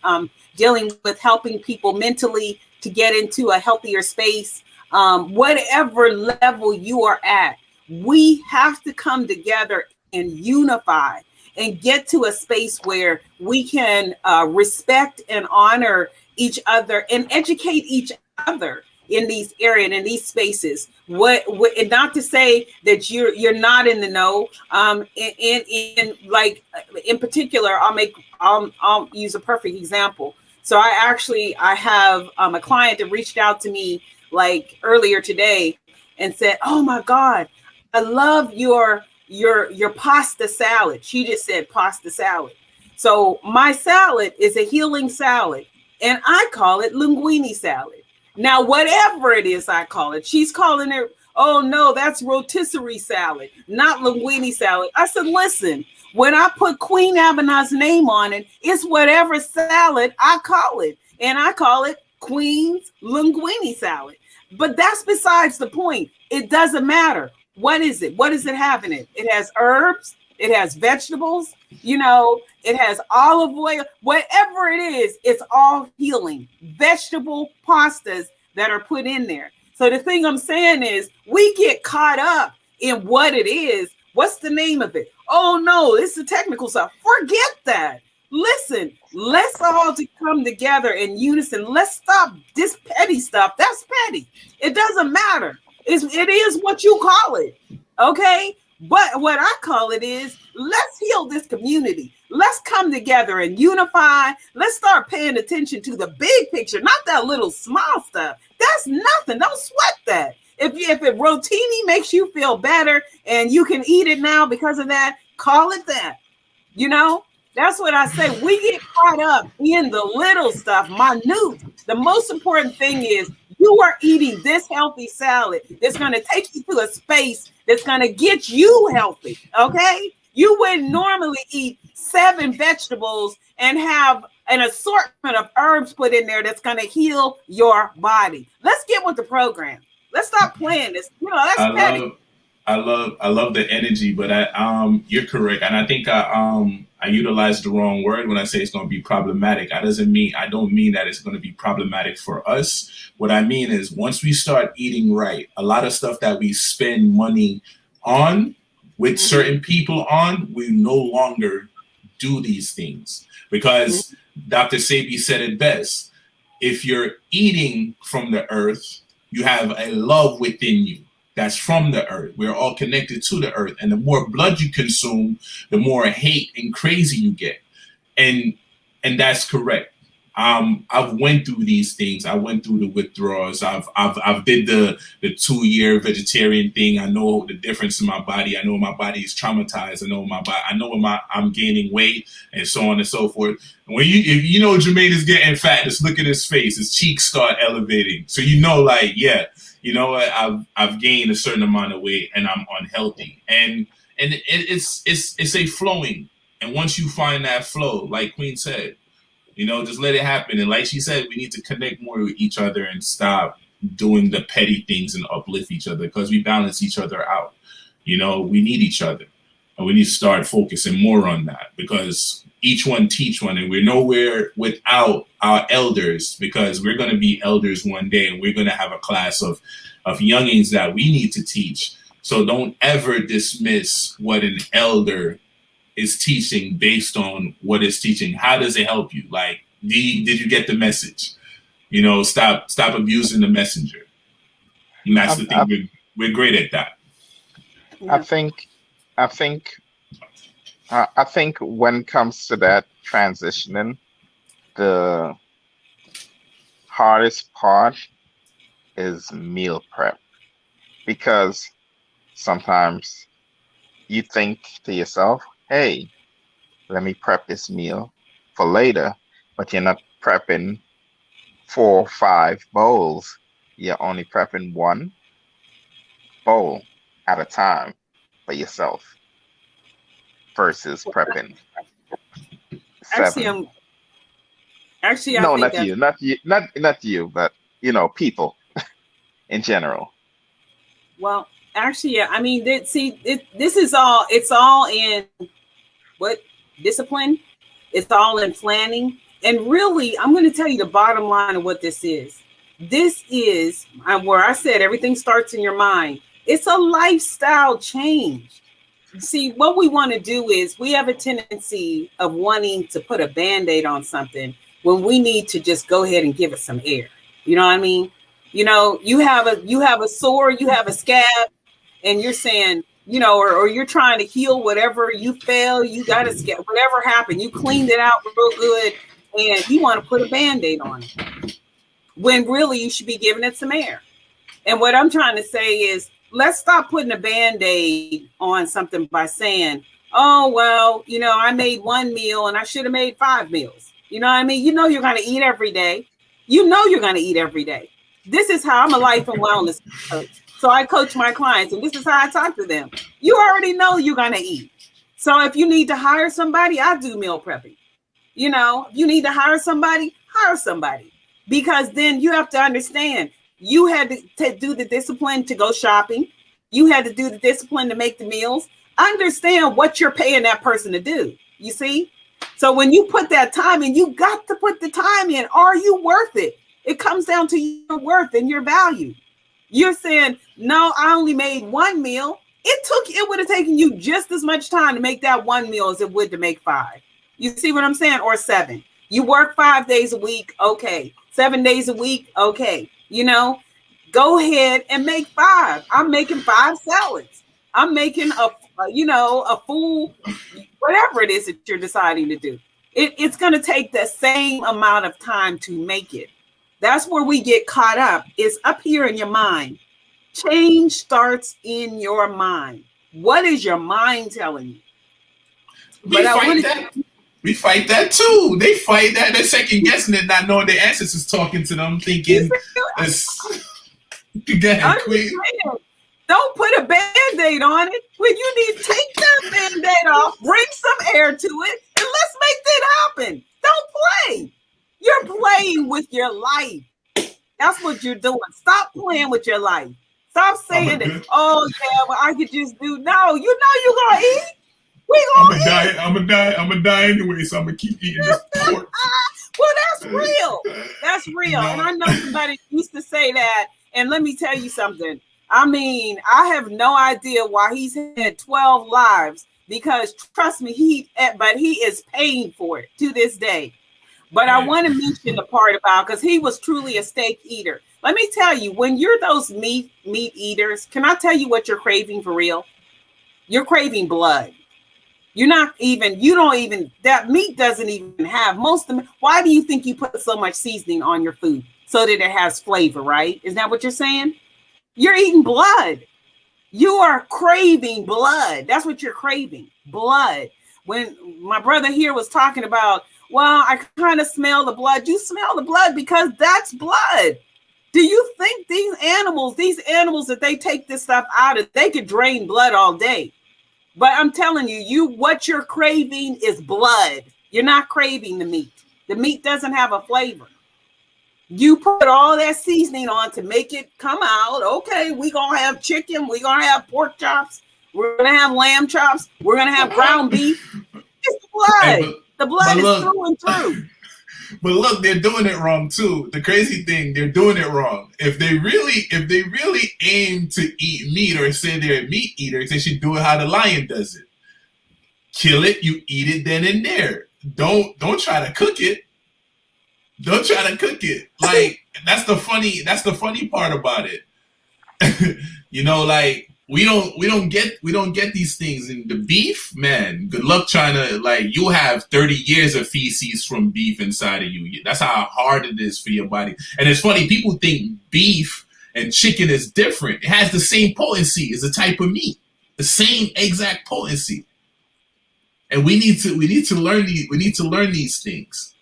dealing with helping people mentally to get into a healthier space, whatever level you are at, we have to come together and unify and get to a space where we can respect and honor each other and educate each other in these areas and in these spaces. What and not to say that you're not in the know. In particular, I'll use a perfect example. So I have a client that reached out to me like earlier today and said, "Oh my God, I love your pasta salad." She just said pasta salad. So my salad is a healing salad, and I call it linguine salad. Now, whatever it is I call it, she's calling it, "Oh no, that's rotisserie salad, not linguine salad." I said, listen, when I put Queen Abinah's name on it, it's whatever salad I call it. And I call it Queen's linguine salad. But that's besides the point. It doesn't matter. What is it? What does it have in it? It has herbs. It has vegetables. It has olive oil. Whatever it is, it's all healing. Vegetable pastas that are put in there. So the thing I'm saying is, we get caught up in what it is. What's the name of it? Oh no, it's the technical stuff. Forget that. Listen, let's all come together in unison. Let's stop this petty stuff. That's petty. It doesn't matter. It is what you call it. Okay? But what I call it is, let's heal this community. Let's come together and unify. Let's start paying attention to the big picture, not that little small stuff. That's nothing. Don't sweat that. If it rotini makes you feel better and you can eat it now because of that, call it that. That's what I say. We get caught up in the little stuff, minute. The most important thing is, you are eating this healthy salad that's going to take you to a space that's going to get you healthy, okay? You wouldn't normally eat 7 vegetables and have an assortment of herbs put in there that's going to heal your body. Let's get with the program. Let's stop playing this. That's petty. I love the energy, but you're correct, and I think I utilized the wrong word when I say it's going to be problematic. I don't mean that it's going to be problematic for us. What I mean is, once we start eating right, a lot of stuff that we spend money on with certain people on, we no longer do these things, because Dr. Sebi said it best. If you're eating from the earth, you have a love within you that's from the earth. We're all connected to the earth. And the more blood you consume, the more hate and crazy you get. And that's correct. I've went through these things. I went through the withdrawals. I've did the 2-year vegetarian thing. I know the difference in my body. I know my body is traumatized. I know when I'm gaining weight and so on and so forth. And if Jermaine is getting fat, just look at his face. His cheeks start elevating. So yeah, you know what? I've gained a certain amount of weight and I'm unhealthy. And it's a flowing. And once you find that flow, like Queen said, just let it happen. And like she said, we need to connect more with each other and stop doing the petty things and uplift each other, because we balance each other out. We need each other. And we need to start focusing more on that, because each one teach one. And we're nowhere without our elders, because we're going to be elders one day, and we're going to have a class of youngins that we need to teach. So don't ever dismiss what an elder is teaching based on what it's teaching. How does it help you? Like, did you get the message? Stop abusing the messenger. And that's the thing. We're great at that. I think when it comes to that transitioning, the hardest part is meal prep, because sometimes you think to yourself, hey, let me prep this meal. for later, but you're not prepping 4 or 5 bowls. You're only prepping one bowl at a time for yourself versus prepping Actually, 7. I No, think not that's you, not you, but people in general. well. Actually, yeah. I mean, this is all. It's all in what discipline. It's all in planning. And really, I'm going to tell you the bottom line of what this is. This is where I said everything starts in your mind. It's a lifestyle change. See, what we want to do is we have a tendency of wanting to put a band-aid on something when we need to just go ahead and give it some air. You know what I mean? You have a sore, you have a scab, and you're saying, or you're trying to heal whatever you fell, you got a scab, whatever happened, you cleaned it out real good, and you want to put a band-aid on it. When really you should be giving it some air. And what I'm trying to say is, let's stop putting a Band-Aid on something by saying, oh, well, I made one meal and I should have made 5 meals. You know what I mean? You're going to eat every day. You're going to eat every day. This is how I'm a life and wellness coach. So I coach my clients, and this is how I talk to them. You already know you're going to eat. So if you need to hire somebody, I do meal prepping. If you need to hire somebody, because then you have to understand you had to do the discipline to go shopping. You had to do the discipline to make the meals. Understand what you're paying that person to do. You see? So when you put that time in, you got to put the time in. Are you worth it? It comes down to your worth and your value. You're saying, no, I only made one meal. It would have taken you just as much time to make that one meal as it would to make 5. You see what I'm saying? Or 7. You work 5 days a week. Okay. 7 days a week. Okay. Go ahead and make 5. I'm making 5 salads. I'm making a full, whatever it is that you're deciding to do. It's going to take the same amount of time to make it. That's where we get caught up, is up here in your mind. Change starts in your mind. What is your mind telling you? We fight that too. They fight that. They're second guessing it, not knowing their ancestors talking to them, thinking, go ahead, Queen. Don't put a Band-Aid on it. When you need to take that Band-Aid off, bring some air to it, and let's make that happen. Don't play. You're playing with your life. That's what you're doing. Stop playing with your life. Stop saying that, oh, yeah, well, I could just do. No, you're going to eat. I'm gonna die anyway, so I'm gonna keep eating this pork. Well, that's real. That's real. And I know somebody used to say that. And let me tell you something. I mean, I have no idea why he's had 12 lives, because trust me, but he is paying for it to this day. But I want to mention the part about, because he was truly a steak eater. Let me tell you, when you're those meat eaters, can I tell you what you're craving for real? You're craving blood. You don't even, that meat doesn't even have most of them. Why do you think you put so much seasoning on your food? So that it has flavor, right? Is that what you're saying? You're eating blood. You are craving blood. That's what you're craving, blood. When my brother here was talking about, well, I kind of smell the blood. You smell the blood because that's blood. Do you think these animals that they take this stuff out of, they could drain blood all day? But I'm telling you, what you're craving is blood. You're not craving the meat. The meat doesn't have a flavor. You put all that seasoning on to make it come out. Okay, we're going to have chicken. We're going to have pork chops. We're going to have lamb chops. We're going to have ground beef. It's blood. The blood is through and through. But look, they're doing it wrong too. The crazy thing, they're doing it wrong. If they really aim to eat meat, or say they're meat eaters, they should do it how the lion does it. Kill it, you eat it then and there. Don't try to cook it. Don't try to cook it. Like, that's the funny part about it. Like, we don't get these things. In the beef, man, good luck trying to, like, you have 30 years of feces from beef inside of you. That's how hard it is for your body. And it's funny, people think beef and chicken is different. It has the same potency as a type of meat. The same exact potency. And we need to learn these things.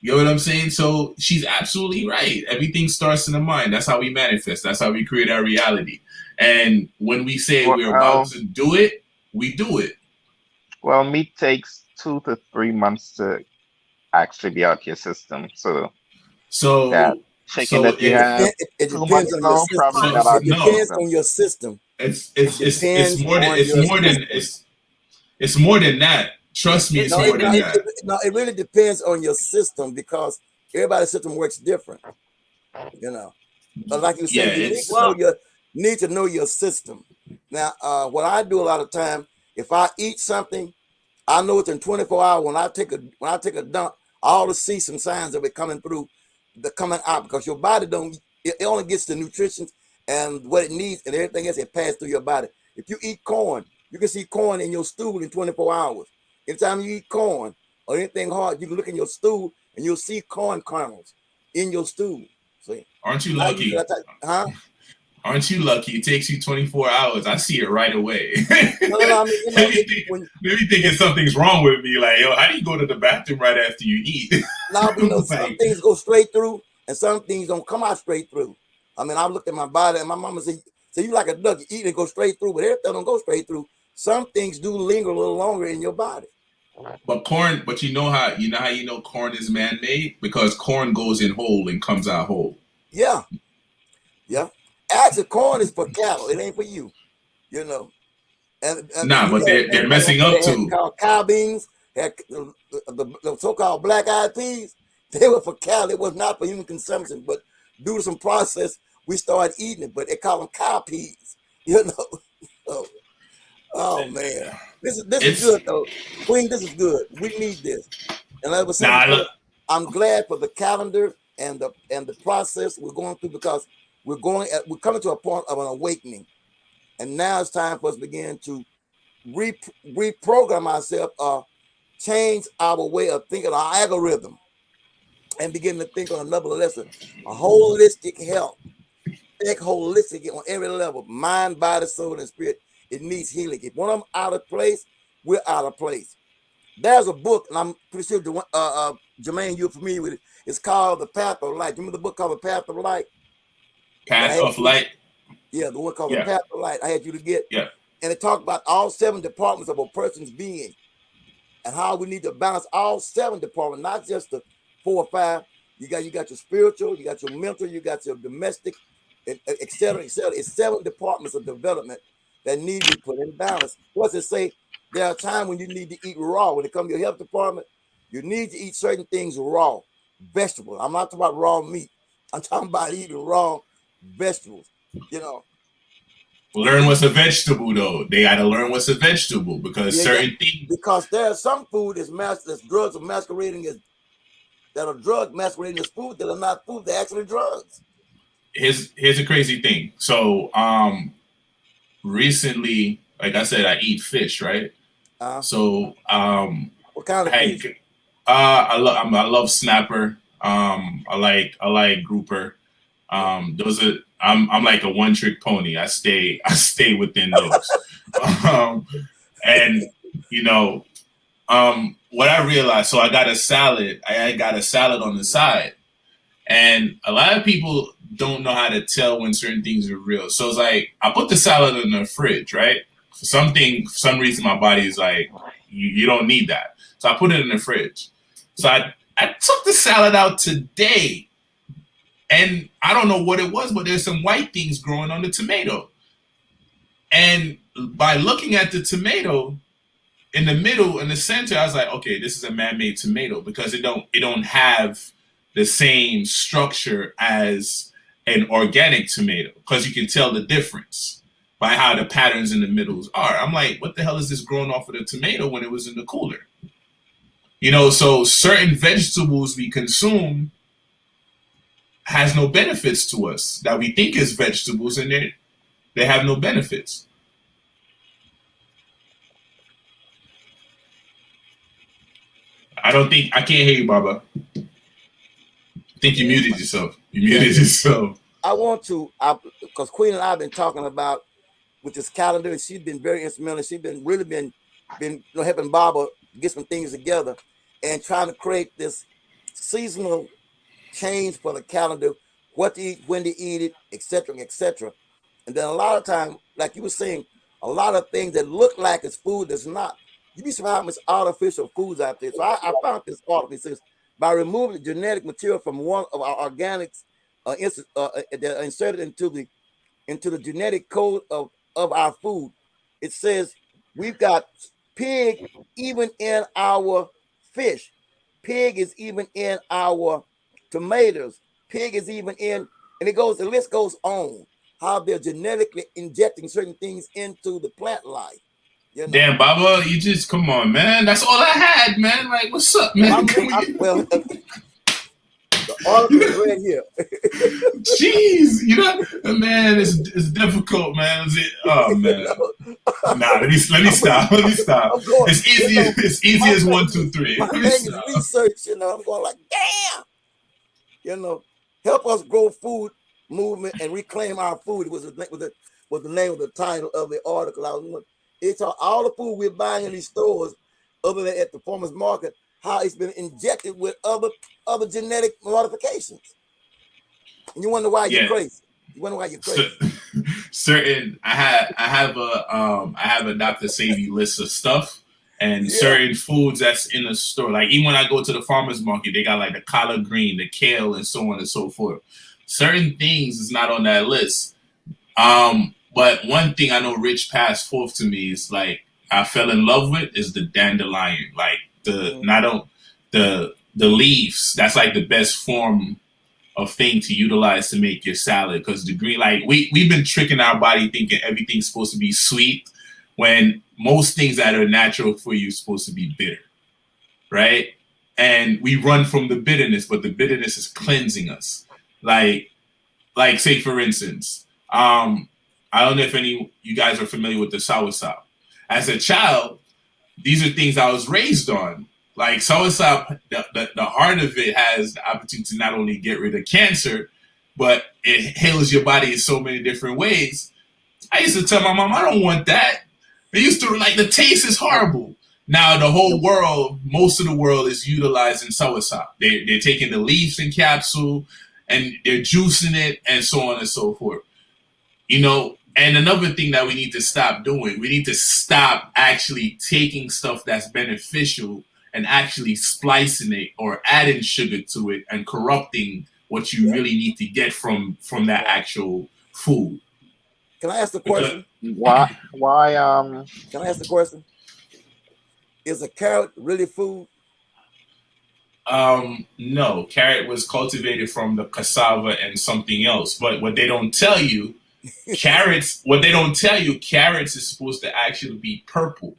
You know what I'm saying? So she's absolutely right. Everything starts in the mind. That's how we manifest. That's how we create our reality. And when we say we're about Well, to do it, we do it. well, meat takes 2 to 3 months to actually be out your system. So that So chicken so that you It, it had depend, it two depends months on your ago system. probably so got out It your no. depends system. on your system. It It's depends more than on your system. it's more than that. Trust me, it's No, more than that. it really depends on your system because everybody's system works different. You know, like you say, Yeah, you need to it's know Well, your system. Now, what I do a lot of time, if I eat something, I know within 24 hours when I take a dump, I always see some signs of it coming through, coming out because your body don't. It only gets the nutrition and what it needs, and everything else it passes through your body. If you eat corn, you can see corn in your stool in 24 hours. Anytime you eat corn or anything hard, you can look in your stool and you'll see corn kernels in your stool. See, aren't you now you lucky? huh? Aren't you lucky? It takes you 24 hours. I see it right away. No. I mean, Maybe thinking when something's wrong with me. Like, yo, how do you go to the bathroom right after you eat? now, but some Like, things go straight through and some things don't come out straight through. I mean, I looked at my body and my mama said, you like a duck, you eat and go straight through, but everything don't go straight through. Some things do linger a little longer in your body. but corn. But you know corn is man-made because corn goes in whole and comes out whole. Yeah, yeah. Actually, corn is for cattle. It ain't for you, you know. And Nah, you but they're had messing up they had too. called cow beans, had the so-called black eyed peas. They were for cattle. It was not for human consumption. But due to some process, we started eating it. But they call them cow peas. You know. So, oh man, this is It's good though, Queen. This is good. We need this. And as I was saying nah. before, I'm glad for the calendar and the process we're going through because we're coming to a point of an awakening. And now it's time for us to begin to reprogram ourselves, change our way of thinking, our algorithm, and begin to think on another lesson, a holistic health, think holistic on every level, mind, body, soul, and spirit. It needs healing. If one of them out of place, we're out of place. There's a book, and I'm pretty sure Jermaine, you're familiar with it. It's called The Path of Light. You remember the book called The Path of Light that I path had of you? light. Yeah, the one called The Yeah, Path of Light. I had you to get, yeah. and it talked about all 7 departments of a person's being and how we need to balance all 7 departments, not just the 4 or 5. You got your spiritual, you got your mental, you got your domestic, et cetera, et cetera. It's 7 departments of development that need to be put in balance. Plus, it say there are times when you need to eat raw. When it comes to your health department, you need to eat certain things raw, vegetables. I'm not talking about raw meat. I'm talking about eating raw vegetables. You know, Learn what's a vegetable though. They got to learn what's a vegetable because yeah, certain things. because there's some food that's drugs are masquerading as that are drug masquerading as food that are not food. They're actually drugs. Here's a crazy thing. So recently, like I said, I eat fish, right? Uh, So what kind of I fish? I love snapper. I like grouper. Yeah. Those are I'm like a one trick pony. I stay within those. um, and you know what I realized. So I got a salad. I got a salad on the side, and a lot of people don't know how to tell when certain things are real. So it's like I put the salad in the fridge, right? For some reason, my body is like, you don't need that. So I put it in the fridge. So I took the salad out today, and I don't know what it was, but there's some white things growing on the tomato. And by looking at the tomato in the middle, in the center, I was like, okay, this is a man-made tomato because it don't have the same structure as an organic tomato because you can tell the difference by how the patterns in the middles are. I'm like, what the hell is this growing off of the tomato when it was in the cooler? So certain vegetables we consume has no benefits to us that we think is vegetables, and they have no benefits. I can't hear you, Baba. I think you Okay. muted yourself. You Yeah, muted yeah. yourself. I want to, because Queen and I have been talking about with this calendar, and she's been very instrumental. She's been really been helping Baba get some things together, and trying to create this seasonal change for the calendar, what to eat, when to eat it, etc., etc. And then a lot of time, like you were saying, a lot of things that look like it's food that's not. You'd be surprised how much artificial foods out there. So I found this article. It says by removing the genetic material from one of our organics that are inserted into the genetic code of our food, it says we've got pig even in our fish. Pig is even in our tomatoes. Pig is even in, and it goes, the list goes on, how they're genetically injecting certain things into the plant life. You know. Damn, Baba, you just come on, man. That's all I had, man. Like, what's up, Well, man? Can we the article is right here. Jeez, you know, man, it's difficult, man. Oh man, You know? nah. Let me stop. Let me stop. I'm going. It's easy. You know, It's easy as 1, 2, 3. my Let me thing is stop. research. You know, I'm going like, damn. You know, help us grow food movement and reclaim our food. Was the name of the title of the article. It's all the food we're buying in these stores, other than at the farmers market, how it's been injected with other genetic modifications. And you wonder why you're Yeah. crazy. You wonder why you're crazy. Certain, I have a Dr. Savvy list of stuff. And Yeah. certain foods that's in the store, like even when I go to the farmer's market, they got like the collard green, the kale, and so on and so forth. Certain things is not on that list. But one thing I know Rich passed forth to me is like I fell in love with is the dandelion, like the leaves. That's like the best form of thing to utilize to make your salad, because the green, like we've been tricking our body thinking everything's supposed to be sweet, when most things that are natural for you are supposed to be bitter, right? And we run from the bitterness, but the bitterness is cleansing us. Like say for instance, I don't know if any you guys are familiar with the soursop. As a child, these are things I was raised on. Like soursop, the heart of it has the opportunity to not only get rid of cancer, but it heals your body in so many different ways. I used to tell my mom, I don't want that. They used to, like, the taste is horrible. Now the whole world, most of the world is utilizing soursop. They're taking the leaves in capsule and they're juicing it and so on and so forth. You know, and another thing that we need to stop doing, we need to stop actually taking stuff that's beneficial and actually splicing it or adding sugar to it and corrupting what you really need to get from that actual food. Can I ask the question? Why? Can I ask the question? Is a carrot really food? No, carrot was cultivated from the cassava and something else. But what they don't tell you, carrots is supposed to actually be purple.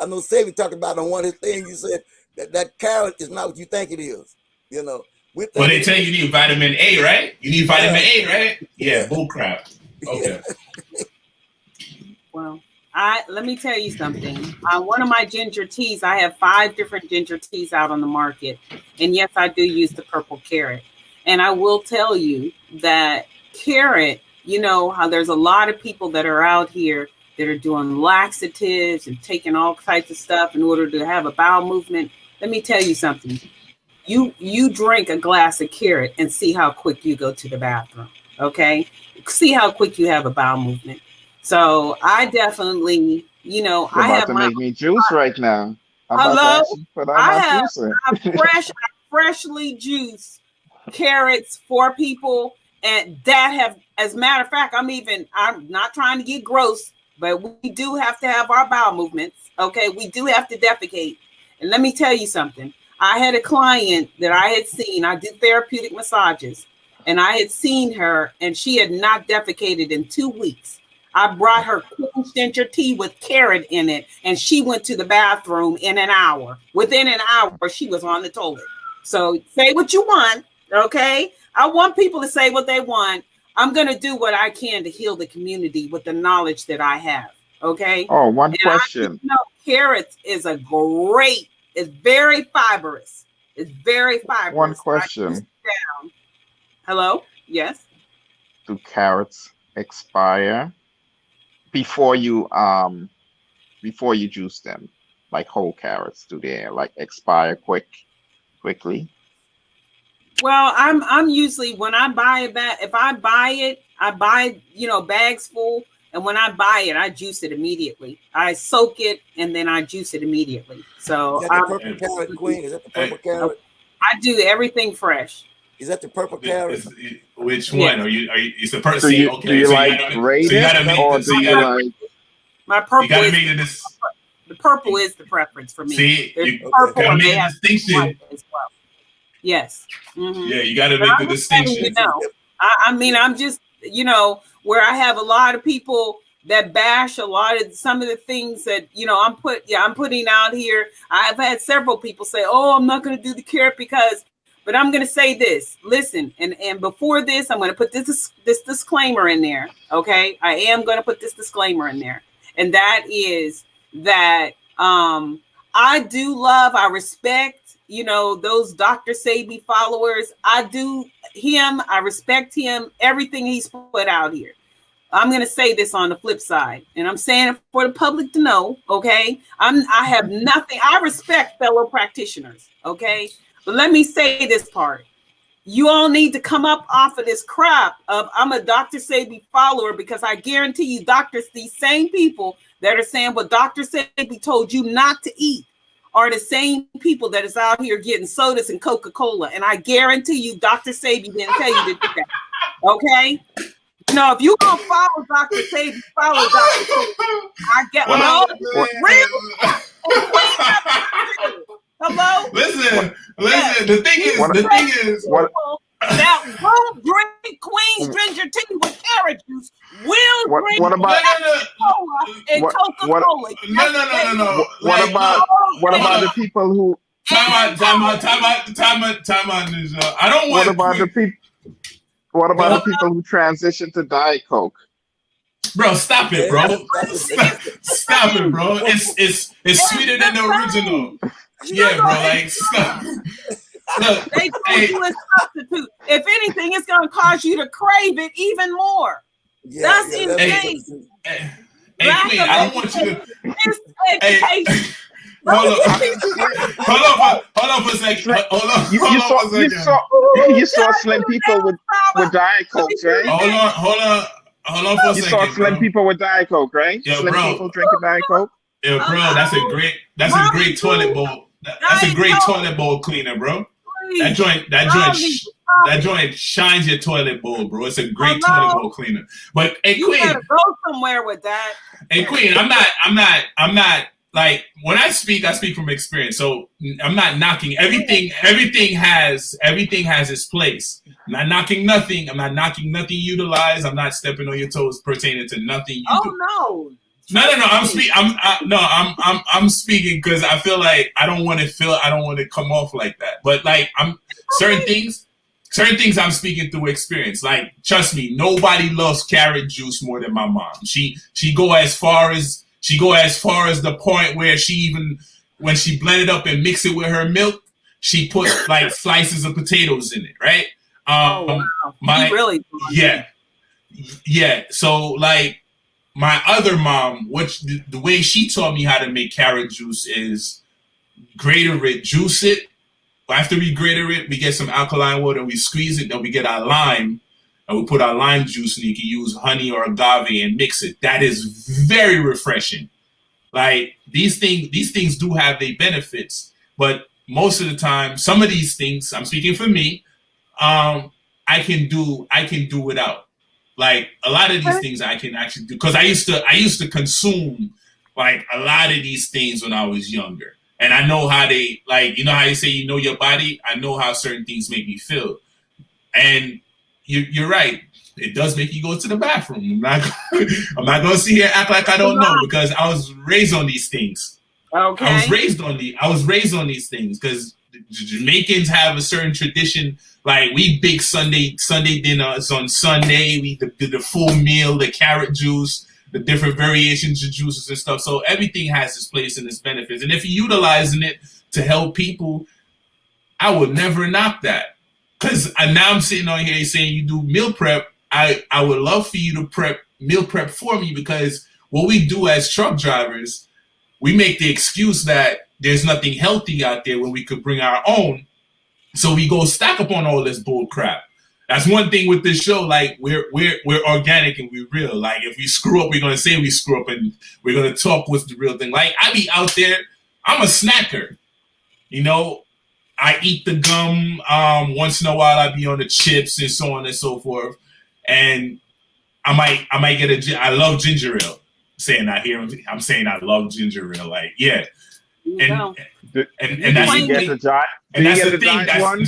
I know Savvy talked about on one of his things. You said that carrot is not what you think it is. You know, Well, they tell you need vitamin A, right? You need vitamin A, right? Yeah, bull crap. Okay. Well, let me tell you something. One of my ginger teas, I have 5 different ginger teas out on the market. And yes, I do use the purple carrot. And I will tell you that carrot, you know, how there's a lot of people that are out here that are doing laxatives and taking all types of stuff in order to have a bowel movement. Let me tell you something. You drink a glass of carrot and see how quick you go to the bathroom. Okay. See how quick you have a bowel movement. So I definitely, you know, You're I about have to my make me juice right now. I'm about to hello. actually put on I my have juicer. I freshly juiced carrots for people, and that have, as a matter of fact, I'm not trying to get gross, but we do have to have our bowel movements. Okay, we do have to defecate. And let me tell you something. I had a client that I had seen. I did therapeutic massages, and I had seen her, and she had not defecated in 2 weeks. I brought her Queen's ginger tea with carrot in it, and she went to the bathroom in an hour. Within an hour, she was on the toilet. So say what you want, okay? I want people to say what they want. I'm going to do what I can to heal the community with the knowledge that I have, okay? Oh, one And question. Carrots is it's very fibrous. It's very fibrous. One question. Hello? Yes? Do carrots expire before you before you juice them? Like whole carrots, do they like expire quickly? Well, I'm usually when I buy it back, if I buy it, I buy, bags full. And when I buy it, I juice it immediately. I soak it and then I juice it immediately. Is So that the purple carrot, Queen? Is that the purple carrot? I do everything fresh. Is that the purple carrot? Which Yeah. one? Are you? Is the person Do you okay? do you so like you gotta, grate so you gotta it, make or the, so do you you gotta, like? My purple you gotta is make this. the purple is the preference for me. See, There's you purple gotta and make they a have distinction. white as well. Yes. Mm-hmm. Yeah, you gotta But make I'm the just letting distinction. I mean, I'm just, where I have a lot of people that bash a lot of some of the things that, I'm putting out here. I've had several people say, oh, I'm not going to do the carrot but I'm going to say this, listen, and before this, I'm going to put this disclaimer in there. Okay. I am going to put this disclaimer in there. And that is that, I respect, those Dr. Sabi followers. I respect him, everything he's put out here. I'm going to say this on the flip side, and I'm saying it for the public to know, okay? I have nothing. I respect fellow practitioners, okay? But let me say this part. You all need to come up off of this crap of I'm a Dr. Sabi follower, because I guarantee you these same people that are saying what Dr. Sabi told you not to eat are the same people that is out here getting sodas and Coca-Cola. And I guarantee you Dr. Sabi didn't tell you to do that, okay? If you're going to follow Dr. Sabi, follow Dr. Sabi. I get Hello? Listen. Yes. The thing is, that won't drink Queen's ginger tea with carrot juice will drink Coca-Cola and Coca-Cola. No. What about the people who? Time out. I don't want. What about the people who transition to Diet Coke? Bro, stop it, bro. Stop it, bro. It's sweeter than the original. Yeah, bro. Like, stop. Look, they told you a substitute. If anything, it's going to cause you to crave it even more. That's insane. Hey, Queen, I don't want you to. It's education. Hold on for a second. You saw slim people with Diet Coke, right? Hold on for a second. You saw slim people with Diet Coke, right? Yo, slim bro. people drinking Diet Coke. Yo, bro, that's a great toilet bowl. That's a great toilet bowl cleaner, bro. That joint shines your toilet bowl, bro. It's a great toilet bowl cleaner. But hey, you Queen, gotta go somewhere with that. Hey, Queen, I'm not like, when I speak from experience. So I'm not knocking everything. Everything has its place. I'm not knocking nothing. I'm not knocking nothing you utilize. I'm not stepping on your toes pertaining to nothing you do. No. No. I'm speaking because I feel like I don't want to come off like that. But like, certain things I'm speaking through experience. Like, trust me, nobody loves carrot juice more than my mom. She go as far as the point where she even, when she blend it up and mix it with her milk, she put like slices of potatoes in it, right? Wow. Yeah. So like, my other mom, the way she taught me how to make carrot juice is grater it, juice it. After we grater it, we get some alkaline water, we squeeze it, then we get our lime, and we put our lime juice, and you can use honey or agave and mix it. That is very refreshing. Like, these things do have their benefits, but most of the time, some of these things, I'm speaking for me, I can do without. Like, a lot of these things I can actually do, because I used to consume like a lot of these things when I was younger, and I know how they, like, you know how you say you know your body. I know how certain things make me feel, and you're right. It does make you go to the bathroom. I'm not gonna sit here and act like I don't know, because I was raised on these things. Okay. I was raised on these things because Jamaicans have a certain tradition. Like, we big Sunday dinners on Sunday. We do the full meal, the carrot juice, the different variations of juices and stuff. So everything has its place and its benefits. And if you're utilizing it to help people, I would never knock that. Because now I'm sitting on here saying you do meal prep. I would love for you to meal prep for me, because what we do as truck drivers, we make the excuse that there's nothing healthy out there when we could bring our own. So we go stack up on all this bull crap. That's one thing with this show. Like we're organic and we're real. Like if we screw up, we're gonna say we screw up, and we're gonna talk what's the real thing. Like I be out there. I'm a snacker. You know, I eat the gum. Once in a while, I be on the chips and so on and so forth. And I might get I love ginger ale. Saying that here, I'm saying I love ginger ale. Like yeah, and that's the thing. And that's the thing.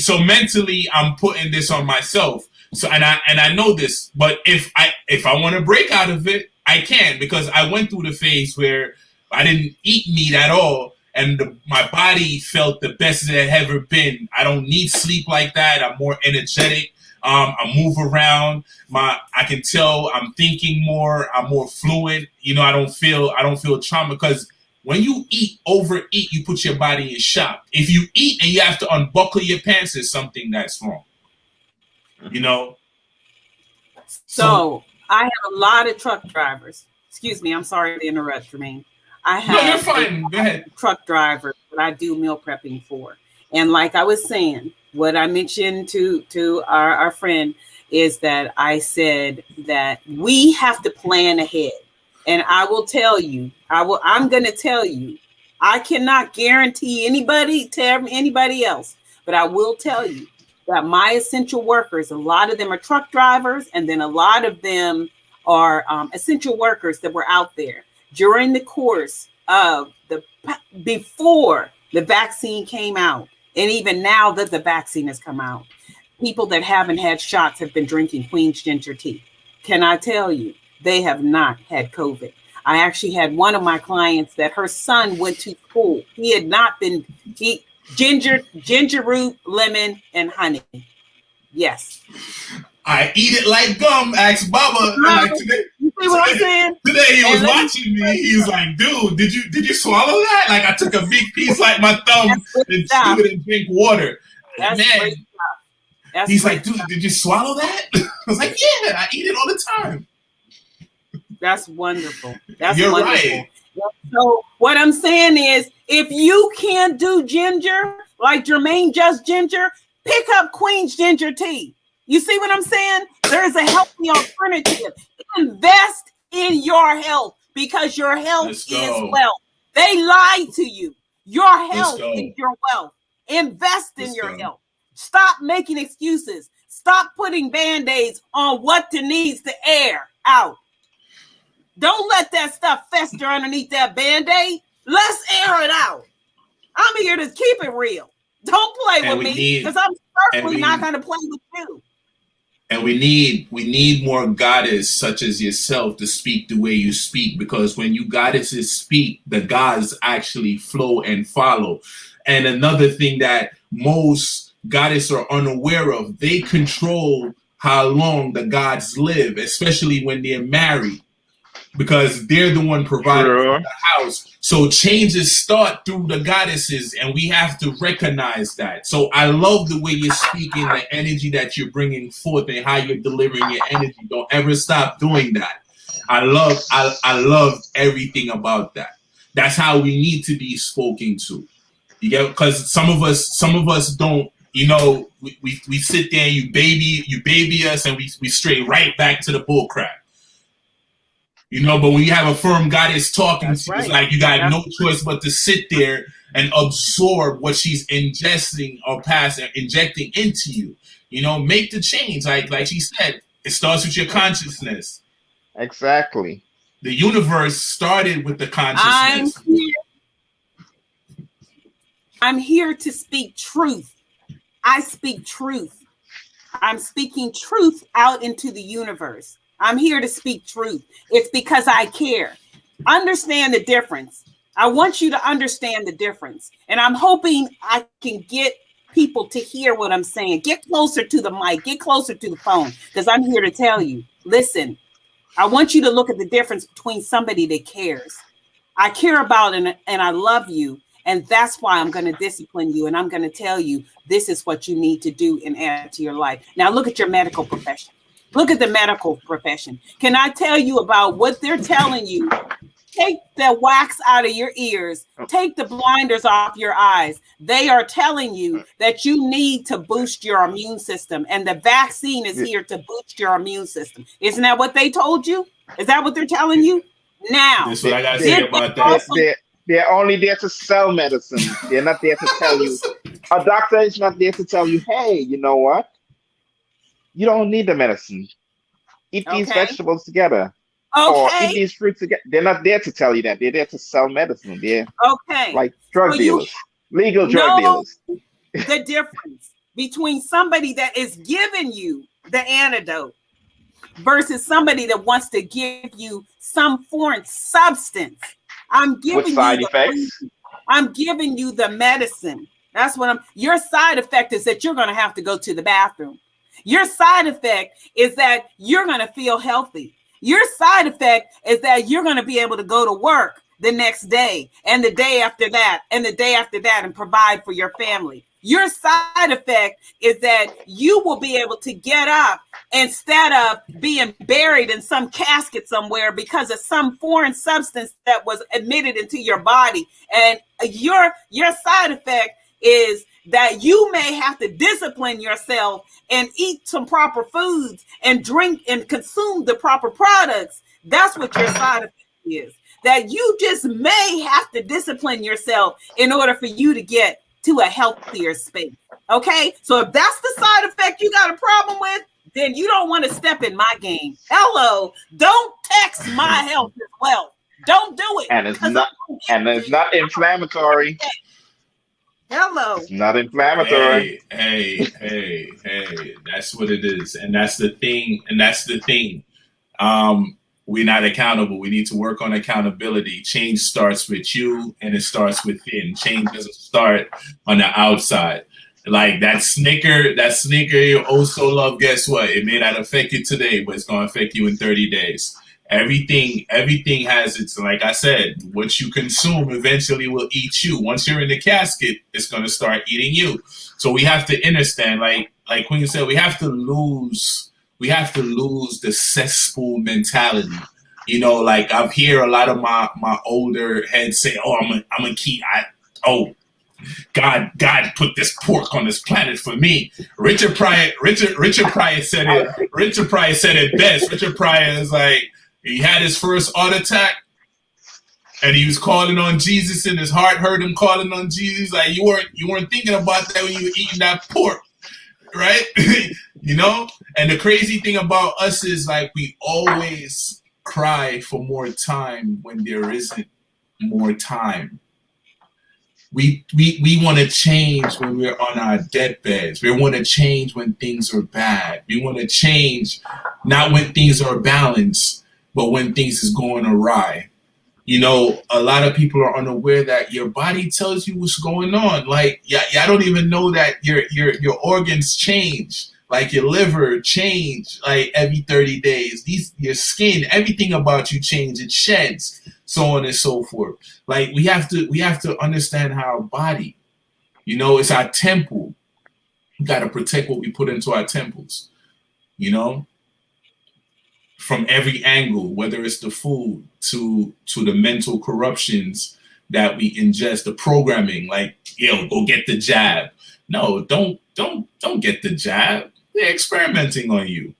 So mentally, I'm putting this on myself. So and I know this. But if I want to break out of it, I can, because I went through the phase where I didn't eat meat at all, and my body felt the best it had ever been. I don't need sleep like that. I'm more energetic. I move around. I can tell I'm thinking more. I'm more fluent. You know, I don't feel trauma, because when you overeat, you put your body in shock. If you eat and you have to unbuckle your pants, there's something that's wrong. You know? So I have a lot of truck drivers. Excuse me, I'm sorry to interrupt, Jermaine. I have no, you're fine. Go ahead. Truck drivers that I do meal prepping for. And like I was saying, what I mentioned to our friend is that I said that we have to plan ahead. And I will tell you, I'm going to tell you, I cannot guarantee anybody else, but I will tell you that my essential workers, a lot of them are truck drivers, and then a lot of them are essential workers that were out there during the course of before the vaccine came out, and even now that the vaccine has come out. People that haven't had shots have been drinking Queen's ginger tea. Can I tell you? They have not had COVID. I actually had one of my clients that her son went to school. He had not been ginger root, lemon, and honey. Yes. I eat it like gum. Ask Baba. Like today, you see what I'm saying? Today he was watching me. He was like, "Dude, did you swallow that?" Like I took a big piece like my thumb and chew it and drink water. That's man. He's like, "Dude, did you swallow that?" I was like, "Yeah, I eat it all the time." That's wonderful. That's You're wonderful. right. So what I'm saying is, if you can't do ginger like Jermaine just ginger, pick up Queen's ginger tea. You see what I'm saying? There's a healthy alternative. Invest in your health, because your health is wealth. They lied to you. Your health is your wealth. Invest in your health. Stop making excuses. Stop putting Band-Aids on what needs to air out. Don't let that stuff fester underneath that Band-Aid. Let's air it out. I'm here to keep it real. Don't play with me, because I'm certainly not going to play with you. And we need more goddess such as yourself to speak the way you speak, because when you goddesses speak, the gods actually flow and follow. And another thing that most goddesses are unaware of, they control how long the gods live, especially when they're married, because they're the one providing for the house. So changes start through the goddesses, and we have to recognize that. So I love the way you're speaking, the energy that you're bringing forth, and how you're delivering your energy. Don't ever stop doing that. I love everything about that. That's how we need to be spoken to. You get, because some of us don't. You know, we sit there and you baby us, and we stray right back to the bull crap. You know, but when you have a firm goddess talking to you, it's like you got no choice but to sit there and absorb what she's ingesting or injecting into you. You know, make the change. Like she said, it starts with your consciousness. Exactly. The universe started with the consciousness. I'm here to speak truth. I speak truth. I'm speaking truth out into the universe. I'm here to speak truth. It's because I care. Understand the difference. I want you to understand the difference. And I'm hoping I can get people to hear what I'm saying. Get closer to the mic. Get closer to the phone, because I'm here to tell you, listen, I want you to look at the difference between somebody that cares. I care about and I love you. And that's why I'm going to discipline you. And I'm going to tell you, this is what you need to do and add to your life. Now, look at your medical profession. Look at the medical profession. Can I tell you about what they're telling you Take the wax out of your ears. Take the blinders off your eyes. They are telling you that you need to boost your immune system, and the vaccine is here to boost your immune system. Isn't that what they told you? Is that what they're telling you? Now, That's what I gotta They, say about that. they're only there to sell medicine. They're not there to tell you. A doctor is not there to tell you, hey, you know what? You don't need the medicine. Eat these okay, vegetables together. Or eat okay, these fruits together. They're not there to tell you that. They're there to sell medicine. They're okay. like So drug you dealers, legal drug know dealers. the difference between somebody that is giving you the antidote versus somebody that wants to give you some foreign substance. I'm With giving you side the effects. food. I'm giving you the medicine. That's what I'm. Your side effect is that you're going to have to go to the bathroom. Your side effect is that you're going to feel healthy. Your side effect is that you're going to be able to go to work the next day and the day after that and the day after that and provide for your family. Your side effect is that you will be able to get up instead of being buried in some casket somewhere because of some foreign substance that was admitted into your body. And your side effect is that you may have to discipline yourself and eat some proper foods and drink and consume the proper products. That's what your side effect is. That you just may have to discipline yourself in order for you to get to a healthier space. Okay? So if that's the side effect you got a problem with, then you don't want to step in my game. Hello. Don't text my health as well. Don't do it. And it's not inflammatory. Hello. It's not inflammatory. Hey. That's what it is. And that's the thing. We're not accountable. We need to work on accountability. Change starts with you and it starts within. Change doesn't start on the outside. Like that snicker you also love, guess what? It may not affect you today, but it's gonna affect you in 30 days. Everything has its, like I said, what you consume eventually will eat you. Once you're in the casket, it's gonna start eating you. So we have to understand, like Queen said, we have to lose the cesspool mentality. You know, like I've hear a lot of my older heads say, "Oh, I'm a key. God put this pork on this planet for me." Richard Pryor said it. Richard Pryor said it best. Richard Pryor is like, he had his first heart attack, and he was calling on Jesus, and his heart hurt him calling on Jesus. Like you weren't thinking about that when you were eating that pork, right? You know. And the crazy thing about us is like we always cry for more time when there isn't more time. We want to change when we're on our deathbeds. We want to change when things are bad. We want to change not when things are balanced, but when things is going awry. You know, a lot of people are unaware that your body tells you what's going on. Like, I don't even know that your organs change. Like your liver change like every 30 days. Your skin, everything about you change. It sheds, so on and so forth. Like we have to understand how our body, you know, it's our temple. We got to protect what we put into our temples. You know, from every angle, whether it's the food to the mental corruptions that we ingest, the programming, like, go get the jab. No, don't get the jab. They're experimenting on you.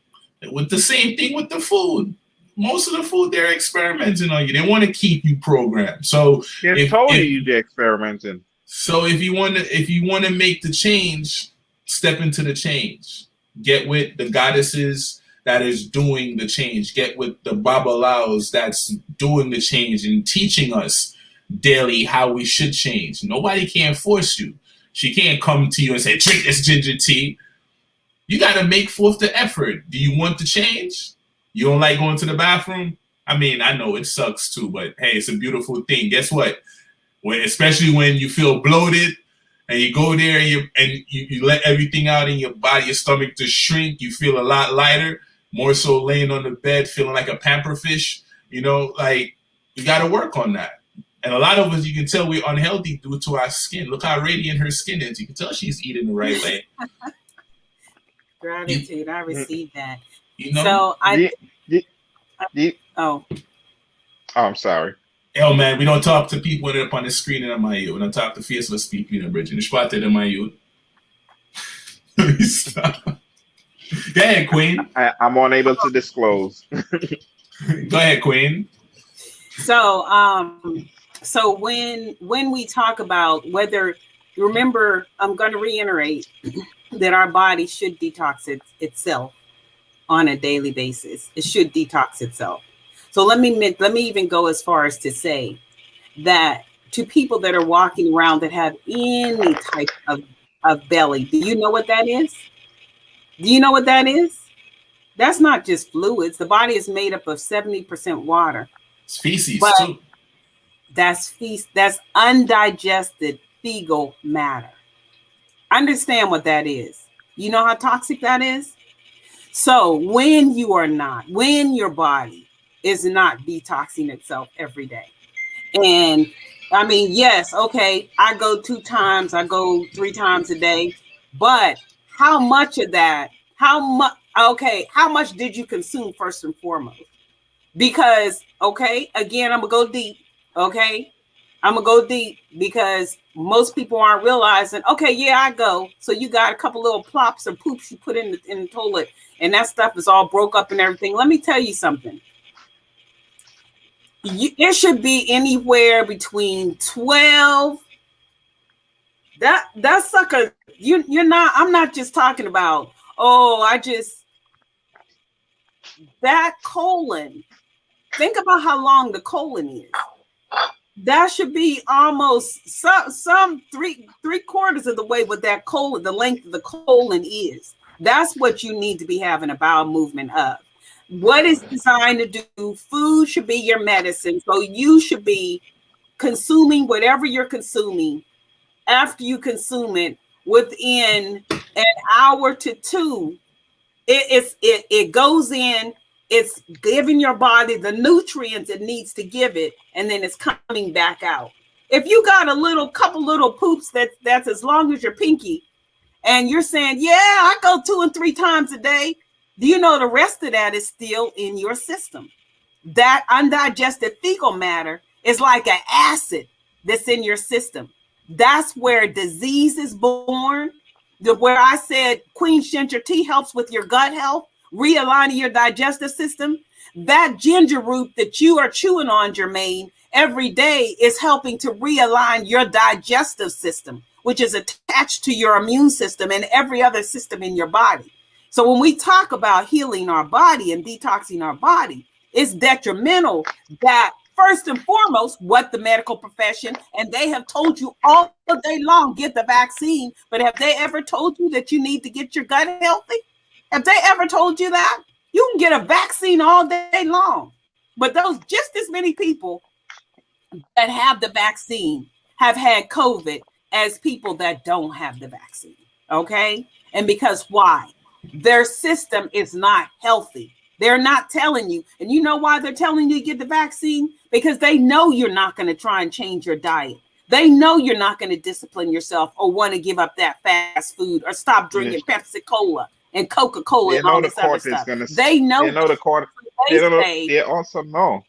With the same thing with the food. Most of the food, they're experimenting on you. They want to keep you programmed. So They're totally experimenting. So if you want to make the change, step into the change. Get with the goddesses that is doing the change. Get with the babalaos that's doing the change and teaching us daily how we should change. Nobody can force you. She can't come to you and say, drink this ginger tea. You got to make forth the effort. Do you want to change? You don't like going to the bathroom? I mean, I know it sucks too, but hey, it's a beautiful thing. Guess what? Especially when you feel bloated and you go there and you let everything out in your body, your stomach to shrink, you feel a lot lighter, more so laying on the bed feeling like a pamper fish. You know, like you got to work on that. And a lot of us, you can tell we're unhealthy due to our skin. Look how radiant her skin is. You can tell she's eating the right way. Gratitude. I received that. You know? So Oh, I'm sorry. Yo, man, we don't talk to people when they're up on the screen in my youth. We don't talk to faceless people in the bridge. And spotted in my youth. Stop. Go ahead, Queen. I'm unable to disclose. Go ahead, Queen. So when we talk about whether, remember, I'm going to reiterate that our body should detox itself on a daily basis. It should detox itself. So let me even go as far as to say that to people that are walking around that have any type of belly, do you know what that is? Do you know what that is? That's not just fluids. The body is made up of 70% water. It's feces but too. That's undigested fecal matter. Understand what that is. You know how toxic that is? So when your body is not detoxing itself every day. And I mean, yes, okay, I go 2 times, I go 3 times a day, but how much of that, how much did you consume first and foremost? Because, okay, again, I'm gonna go deep, okay? I'm gonna go deep because most people aren't realizing, okay, yeah, I go. So you got a couple little plops or poops you put in the toilet, and that stuff is all broke up and everything. Let me tell you something. It should be anywhere between 12. That sucker, you're not, I'm not just talking about, that colon. Think about how long the colon is. That should be almost some three quarters of the way what that colon, the length of the colon is. That's what you need to be having a bowel movement of. What is designed to do? Food should be your medicine. So you should be consuming whatever you're consuming. After you consume it, within an hour to 2, it goes in. It's giving your body the nutrients it needs to give it, and then it's coming back out. If you got couple little poops that's as long as your pinky, and you're saying, yeah, I go 2 and 3 times a day, do you know the rest of that is still in your system? That undigested fecal matter is like an acid that's in your system. That's where disease is born. Where I said Queen Ginger Tea helps with your gut health, realigning your digestive system. That ginger root that you are chewing on, Jermaine, every day is helping to realign your digestive system, which is attached to your immune system and every other system in your body. So when we talk about healing our body and detoxing our body, it's detrimental that first and foremost, what the medical profession, and they have told you all day long, get the vaccine, but have they ever told you that you need to get your gut healthy? Have they ever told you that? You can get a vaccine all day long, but those just as many people that have the vaccine have had COVID as people that don't have the vaccine, okay? And because why? Their system is not healthy. They're not telling you. And you know why they're telling you to get the vaccine? Because they know you're not going to try and change your diet. They know you're not going to discipline yourself or want to give up that fast food or stop drinking Pepsi Cola and Coca-Cola and all this other stuff. They know. They know the court. They also know.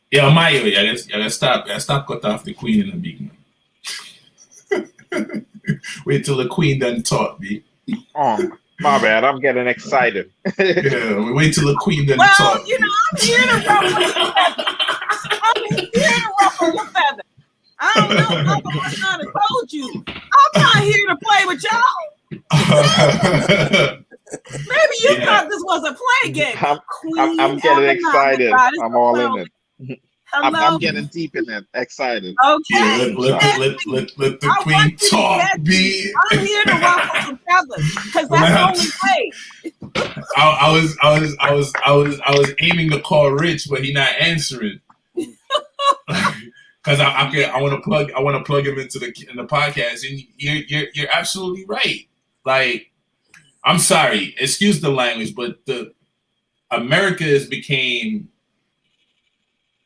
Yeah, Mayo, I gotta stop cut off the Queen in the beginning. Wait till the Queen done talk, me. Oh, my bad. I'm getting excited. Yeah, wait till the Queen done well, talk. You know, I'm here to ruffle your feathers. I'm here to ruffle your feathers. I don't know. I'm trying to told you. I'm not here to play with y'all. Maybe you thought this was a play game. I'm getting excited. I'm all in it. Hello? I'm getting deep in it. Excited. Yeah, Okay. let the Queen talk, B. I'm here to ruffle some feathers because that's the only way. I was aiming to call Rich, but he not answering. Because I want to plug him into the podcast, and you're absolutely right. Like, I'm sorry, excuse the language, but America has became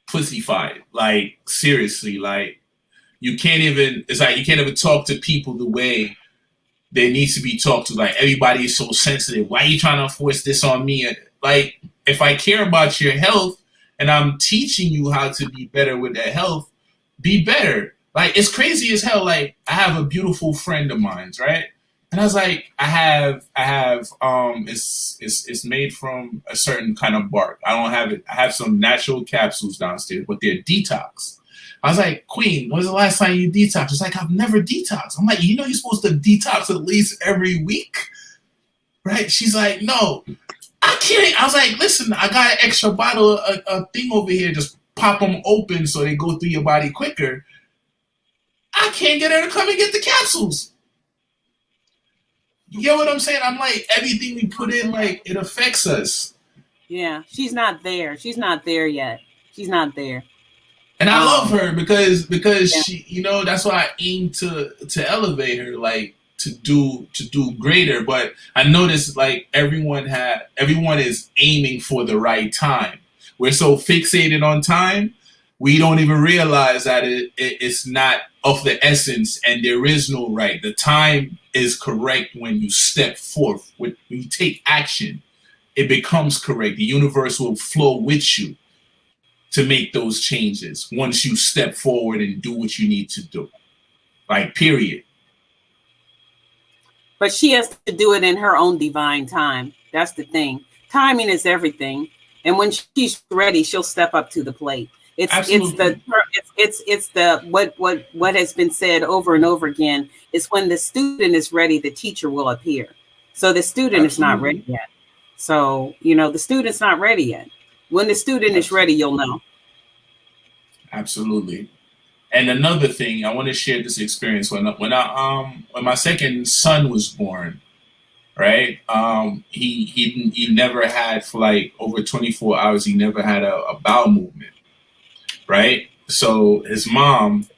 pussified. Like, seriously, like you can't even talk to people the way they needs to be talked to. Like, everybody is so sensitive. Why are you trying to force this on me? Like, if I care about your health and I'm teaching you how to be better with that health, be better. Like, it's crazy as hell. Like, I have a beautiful friend of mine, right? And I was like, I have, it's made from a certain kind of bark. I don't have it. I have some natural capsules downstairs, but they're detox. I was like, Queen, when was the last time you detoxed? It's like, I've never detoxed. I'm like, you're supposed to detox at least every week, right? She's like, no, I can't. I was like, listen, I got an extra bottle, a thing over here. Just pop them open so they go through your body quicker. I can't get her to come and get the capsules. You get what I'm saying? I'm like, everything we put in, like, it affects us. Yeah, she's not there. She's not there yet. She's not there. And I love her because she, that's why I aim to elevate her, like, to do greater. But I noticed, like, everyone is aiming for the right time. We're so fixated on time, we don't even realize that it's not of the essence, and there is no right. The time is correct when you step forth. When you take action, it becomes correct. The universe will flow with you to make those changes once you step forward and do what you need to do. Like, period. But she has to do it in her own divine time. That's the thing. Timing is everything. And when she's ready, she'll step up to the plate. It's what has been said over and over again is when the student is ready, the teacher will appear. So the student is not ready yet. So, the student's not ready yet. When the student is ready, you'll know. Absolutely. And another thing, I want to share this experience when my second son was born, right? He never had, for like over 24 hours, he never had a bowel movement, right? So his mom,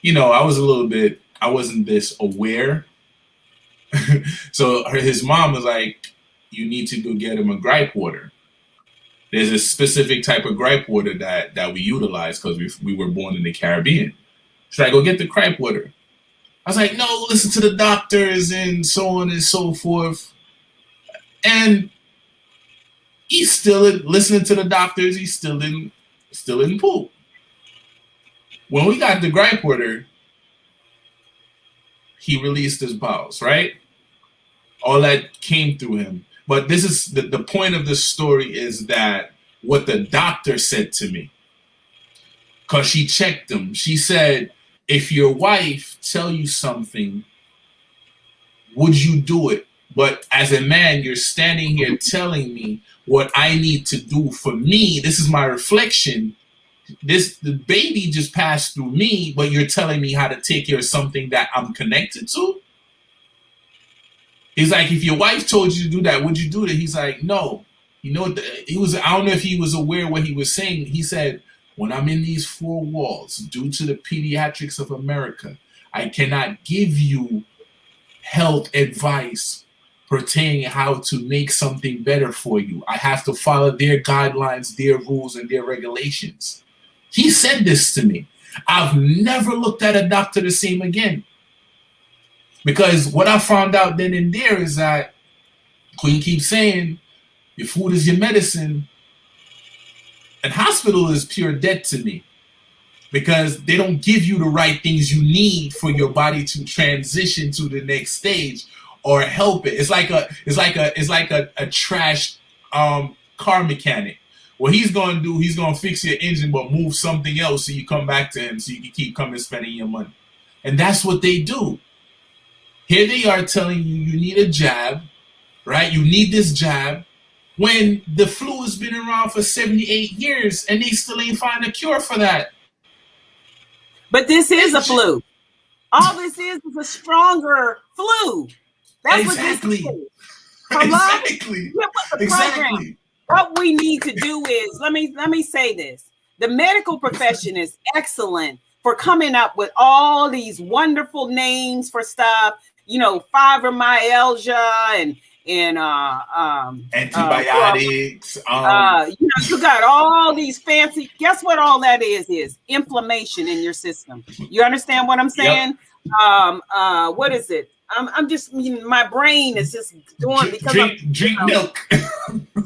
I wasn't this aware. So his mom was like, you need to go get him a gripe water. There's a specific type of gripe water that we utilize because we were born in the Caribbean. She's like, go get the gripe water. I was like, no, listen to the doctors and so on and so forth. And he's still listening to the doctors. He still didn't poop. When we got the gripe water, he released his bowels, right? All that came through him. But this is the point of the story is that what the doctor said to me, because she checked him. She said, if your wife tell you something, would you do it? But as a man, you're standing here telling me what I need to do for me. This is my reflection. The baby just passed through me, but you're telling me how to take care of something that I'm connected to? He's like, if your wife told you to do that, would you do it? He's like, no. I don't know if he was aware of what he was saying. He said, when I'm in these four walls, due to the pediatrics of America, I cannot give you health advice pertaining how to make something better for you. I have to follow their guidelines, their rules, and their regulations. He said this to me. I've never looked at a doctor the same again. Because what I found out then and there is that Queen keeps saying, your food is your medicine. And hospital is pure debt to me. Because they don't give you the right things you need for your body to transition to the next stage or help it. It's like a trash car mechanic. What he's gonna do, he's gonna fix your engine but move something else so you come back to him so you can keep coming spending your money. And that's what they do. Here they are telling you need a jab, right? You need this jab when the flu has been around for 78 years and they still ain't find a cure for that. But this is a flu. All this is a stronger flu. That's exactly. What this is. Exactly. Exactly. What we need to do is, let me say this. The medical profession is excellent for coming up with all these wonderful names for stuff. Fibromyalgia and antibiotics. You got all these fancy. Guess what? All that is inflammation in your system. You understand what I'm saying? Yep. What is it? I'm just. My brain is just doing because drink milk.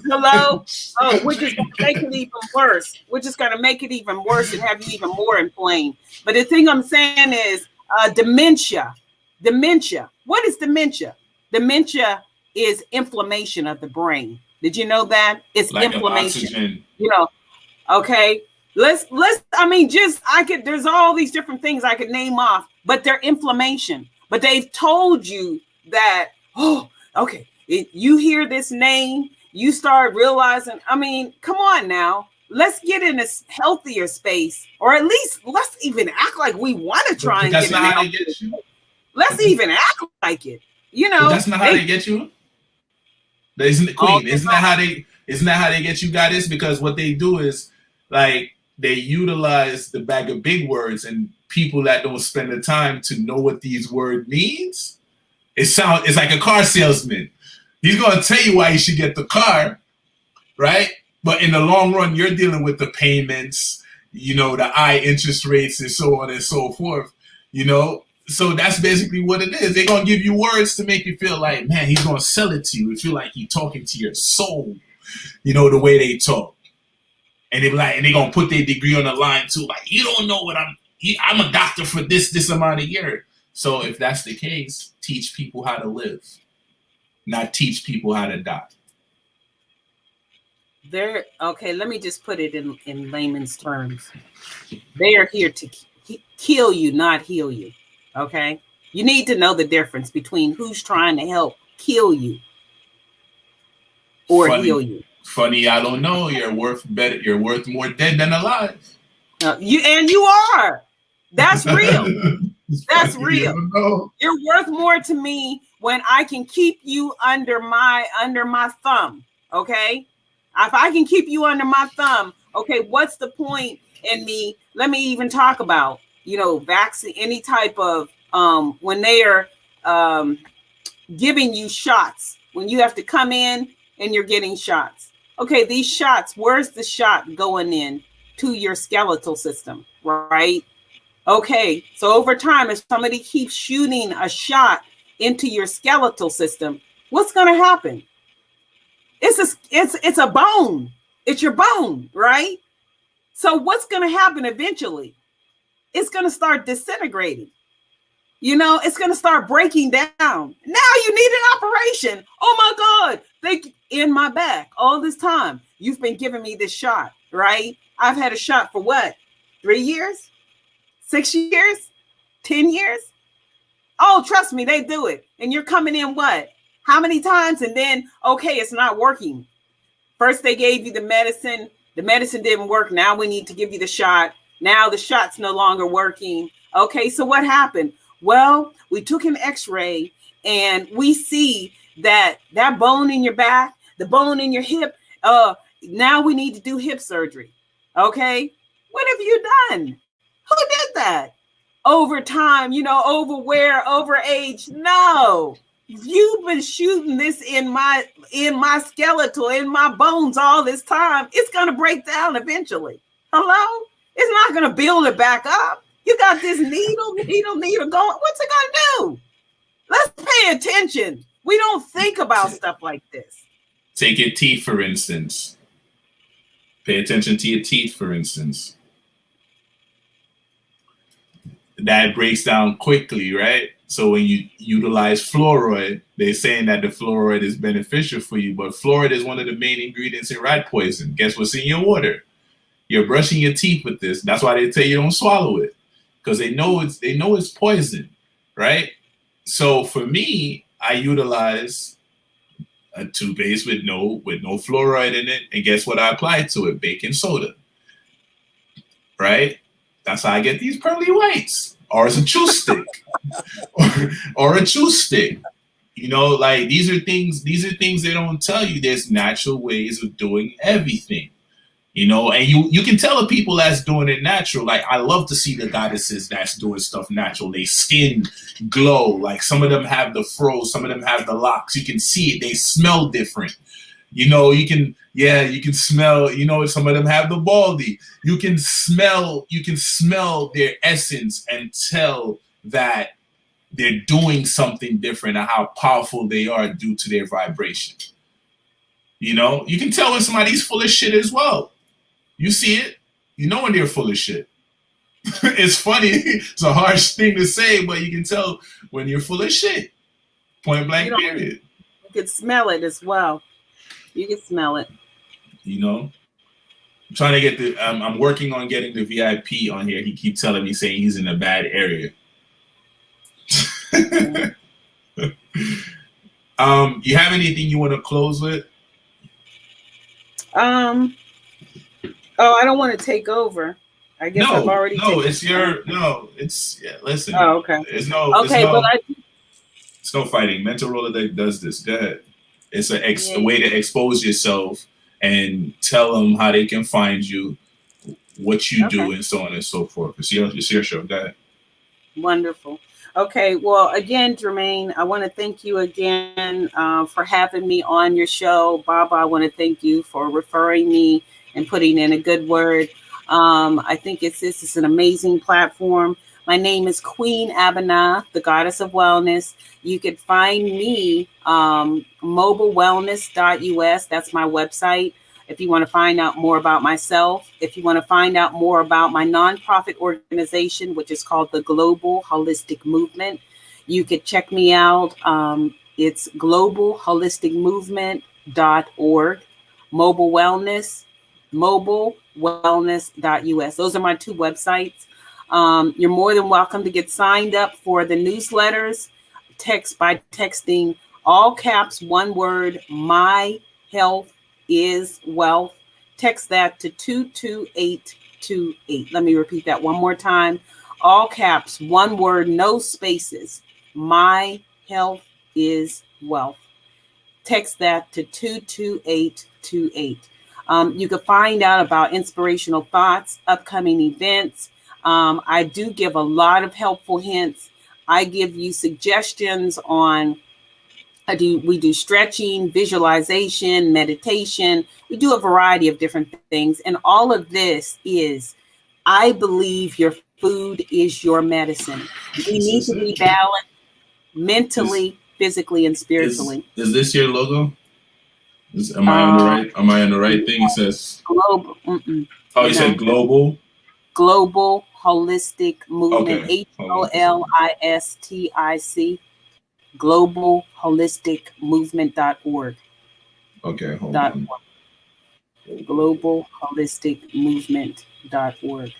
Hello? Oh, we're just going to make it even worse. We're just going to make it even worse and have you even more inflamed. But the thing I'm saying is dementia. Dementia. What is dementia? Dementia is inflammation of the brain. Did you know that? It's Like inflammation. oxygen. You know, okay. There's all these different things I could name off, but they're inflammation. But they've told you that, oh, okay, you hear this name, you start realizing, I mean, come on now. Let's get in a healthier space, or at least let's even act like we want to try and that's get in not a how they healthier get you. space. Let's even act like it. You know, But that's not how they get you. Isn't it, Queen? Isn't that how they get you, Goddess? Because what they do is like they utilize the bag of big words, and people that don't spend the time to know what these words means. It's like a car salesman. He's gonna tell you why you should get the car, right? But in the long run, you're dealing with the payments, you know, the high interest rates and so on and so forth, you know. So that's basically what it is. They're gonna give you words to make you feel like, man, he's gonna sell it to you. You feel like he's talking to your soul, you know, the way they talk. And they be like, and they're gonna put their degree on the line too. Like, you don't know what I'm a doctor for this amount of year. So if that's the case, teach people how to live, not teach people how to die. Okay, let me just put it in layman's terms. They are here to kill you, not heal you. Okay, you need to know the difference between who's trying to help kill you or heal you. Funny, I don't know. You're worth better. You're worth more dead than alive. You are. That's real. That's real. You're worth more to me when I can keep you under my thumb. Okay, if I can keep you under my thumb, okay, what's the point in me? Let me even talk about, you know, vaccine, any type of when they are giving you shots, when you have to come in and you're getting shots. Okay, these shots, where's the shot going in to your skeletal system, right? Okay, so over time, if somebody keeps shooting a shot into your skeletal system, what's going to happen? It's a bone. It's your bone, right? So what's going to happen eventually? It's going to start disintegrating. You know, it's going to start breaking down. Now you need an operation. Oh my God, they in my back all this time. You've been giving me this shot, right? I've had a shot for what? 3 years? 6 years? 10 years? Oh, trust me, they do it. And you're coming in what? How many times? And then, okay, it's not working. First, they gave you the medicine. The medicine didn't work. Now we need to give you the shot. Now the shot's no longer working. Okay, so what happened? Well, we took an x-ray and we see that bone in your back, the bone in your hip, now we need to do hip surgery. Okay, what have you done? Who did that? Over time, you know, over age? No. You've been shooting this in my skeletal, in my bones all this time. It's going to break down eventually. Hello? It's not going to build it back up. You got this needle going. What's it going to do? Let's pay attention. We don't think about stuff like this. Take your teeth, for instance. Pay attention to your teeth, for instance. That breaks down quickly, right? So when you utilize fluoride, they're saying that the fluoride is beneficial for you, but fluoride is one of the main ingredients in rat poison. Guess what's in your water? You're brushing your teeth with this. That's why they tell you don't swallow it, because they know it's poison, right? So for me, I utilize a toothpaste with no fluoride in it, and guess what I apply to it? Baking soda, right? That's how I get these pearly whites, or it's a chew stick, or a chew stick. You know, like these are things they don't tell you. There's natural ways of doing everything. You know, and you can tell the people that's doing it natural. Like, I love to see the goddesses that's doing stuff natural. They skin glow. Like, some of them have the froze, some of them have the locks. You can see it. They smell different. You know, you can smell, you know, some of them have the baldy. You can smell their essence and tell that they're doing something different and how powerful they are due to their vibration. You know, you can tell when somebody's full of shit as well. You see it. You know when they're full of shit. It's funny. It's a harsh thing to say, but you can tell when you're full of shit. Point blank, period. You can smell it as well. You can smell it. You know, I'm trying to get I'm working on getting the VIP on here. He keeps telling me saying he's in a bad area. You have anything you want to close with? Oh, I don't want to take over. I guess I've already. No, it's your. No, it's listen. Oh, okay. It's no. Okay, it's no, but it's no fighting. MEN-talRollaDeK does this. Go ahead. It's a way to expose yourself and tell them how they can find you, what you do, and so on and so forth. It's your show. Go ahead. Wonderful. Okay. Well, again, Jermaine, I want to thank you again for having me on your show. Baba, I want to thank you for referring me and putting in a good word. I think it's an amazing platform. My name is Queen Abana, the goddess of wellness. You could find me mobilewellness.us. That's my website. If you want to find out more about myself, if you want to find out more about my nonprofit organization, which is called the Global Holistic Movement, you could check me out. It's globalholisticmovement.org, mobile wellness, mobilewellness.us. Those are my two websites. You're more than welcome to get signed up for the newsletters. By texting all caps, one word, my health is wealth. Text that to 22828. Let me repeat that one more time. All caps, one word, no spaces. My health is wealth. Text that to 22828. You can find out about inspirational thoughts, upcoming events. I do give a lot of helpful hints. I give you suggestions on we do stretching, visualization, meditation. We do a variety of different things. And all of this is, I believe your food is your medicine. We need to be balanced mentally, physically, and spiritually. Is this your logo? Am I on the right thing? It says global. Oh, you said global? Global Holistic Movement. Okay. HOLISTIC. globalholisticmovement.org. Okay, hold on. globalholisticmovement.org.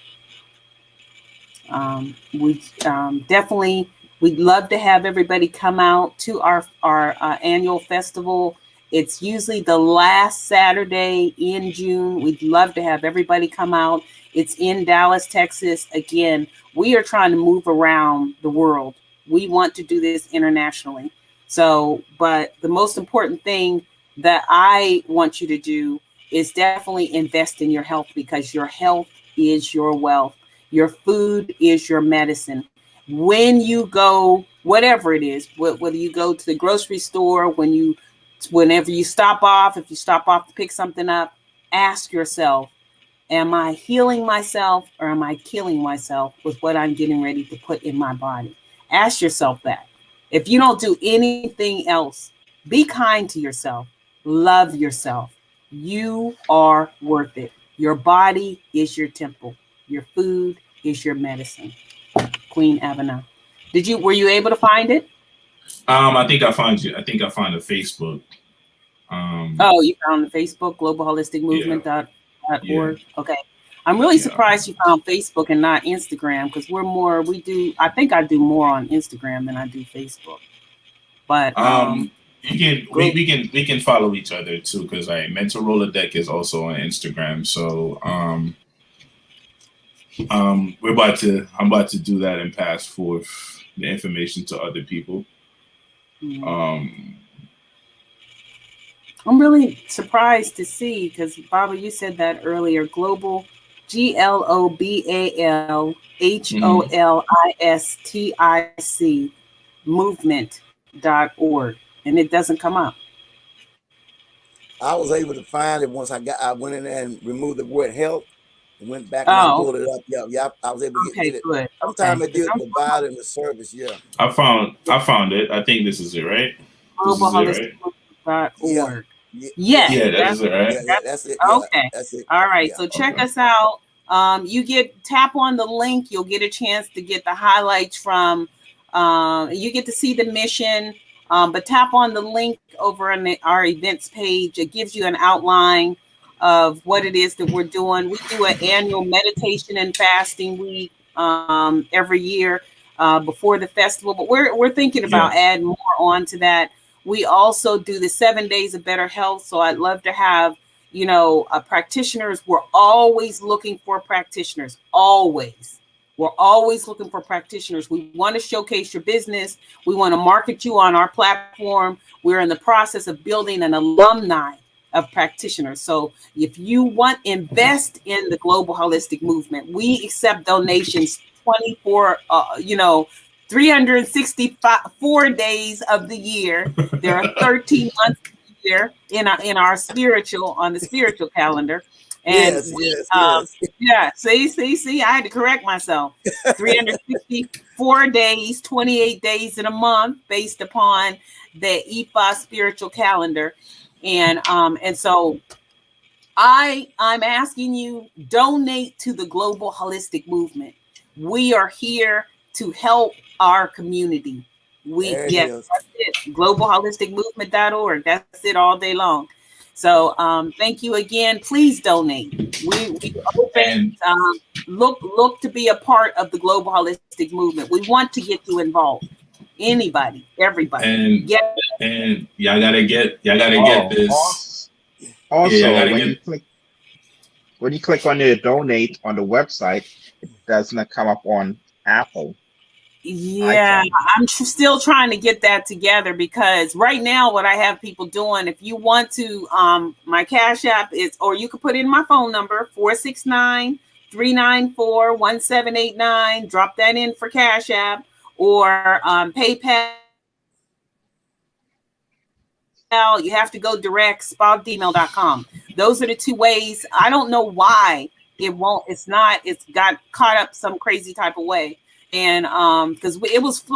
We definitely, we'd love to have everybody come out to our annual festival. It's usually the last Saturday in June. We'd love to have everybody come out. It's in Dallas, Texas. Again, we are trying to move around the world. We want to do this internationally. So, but the most important thing that I want you to do is definitely invest in your health, because your health is your wealth. Your food is your medicine. When you go, whatever it is, whether you go to the grocery store, whenever you stop off, if you stop off to pick something up, ask yourself, am I healing myself or am I killing myself with what I'm getting ready to put in my body? Ask yourself that. If you don't do anything else, be kind to yourself. Love yourself. You are worth it. Your body is your temple. Your food is your medicine. Queen Abana. Were you able to find it? I think I found you. I think I found the Facebook. You found the Facebook, globalholisticmovement.org. Yeah. Okay. I'm really surprised you found Facebook and not Instagram, because I think I do more on Instagram than I do Facebook. But we can follow each other too, because MEN-talRollaDeK is also on Instagram. So I'm about to do that and pass forth the information to other people. I'm really surprised to see, because Baba, you said that earlier, global, GLOBALHOLISTIC movement.org, and it doesn't come up. I was able to find it once I went in there and removed the word health and went back and I pulled it up. Yeah, I was able to get it. Good. Sometimes it did provide in the service. Yeah. I found it. I think this is it, right? globalholisticmovement.org. Yeah, Yes, Yeah, that that's is it, right? yeah, that's that's it. Yeah, okay. that's it. All right. Yeah. So check Okay. us out. You tap on the link. You'll get a chance to get the highlights from. You get to see the mission. But tap on the link over on our events page. It gives you an outline of what it is that we're doing. We do an annual meditation and fasting week every year before the festival. But we're thinking Yeah. about adding more on to that. We also do the 7 days of better health. So I'd love to have, practitioners. We're always looking for practitioners. Always. We're always looking for practitioners. We want to showcase your business. We want to market you on our platform. We're in the process of building an alumni of practitioners. So if you want invest in the global holistic movement, we accept donations 24, 364 days of the year. There are 13 months a year in our spiritual on the spiritual calendar. And Yes, we yes, yes. yeah, see, I had to correct myself. 364 days, 28 days in a month based upon the IFA spiritual calendar. And so I'm asking you, donate to the global holistic movement. We are here to help our community. There it Yes, is. that's it. Globalholisticmovement.org. That's it all day long. So thank you again. Please donate. We open, And look to be a part of the global holistic movement. We want to get you involved. Anybody, everybody. and Get and y'all gotta get Oh, this. also, Yeah, y'all also gotta get. when you click on the donate on the website, it does not come up on Apple Yeah, iPhone. I'm still trying to get that together because right now what I have people doing, if you want to, my Cash App is, or you could put in my phone number, 469-394-1789. Drop that in for Cash App or PayPal. You have to go direct, spot@gmail.com. Those are the two ways. I don't know why it's got caught up some crazy type of way. And because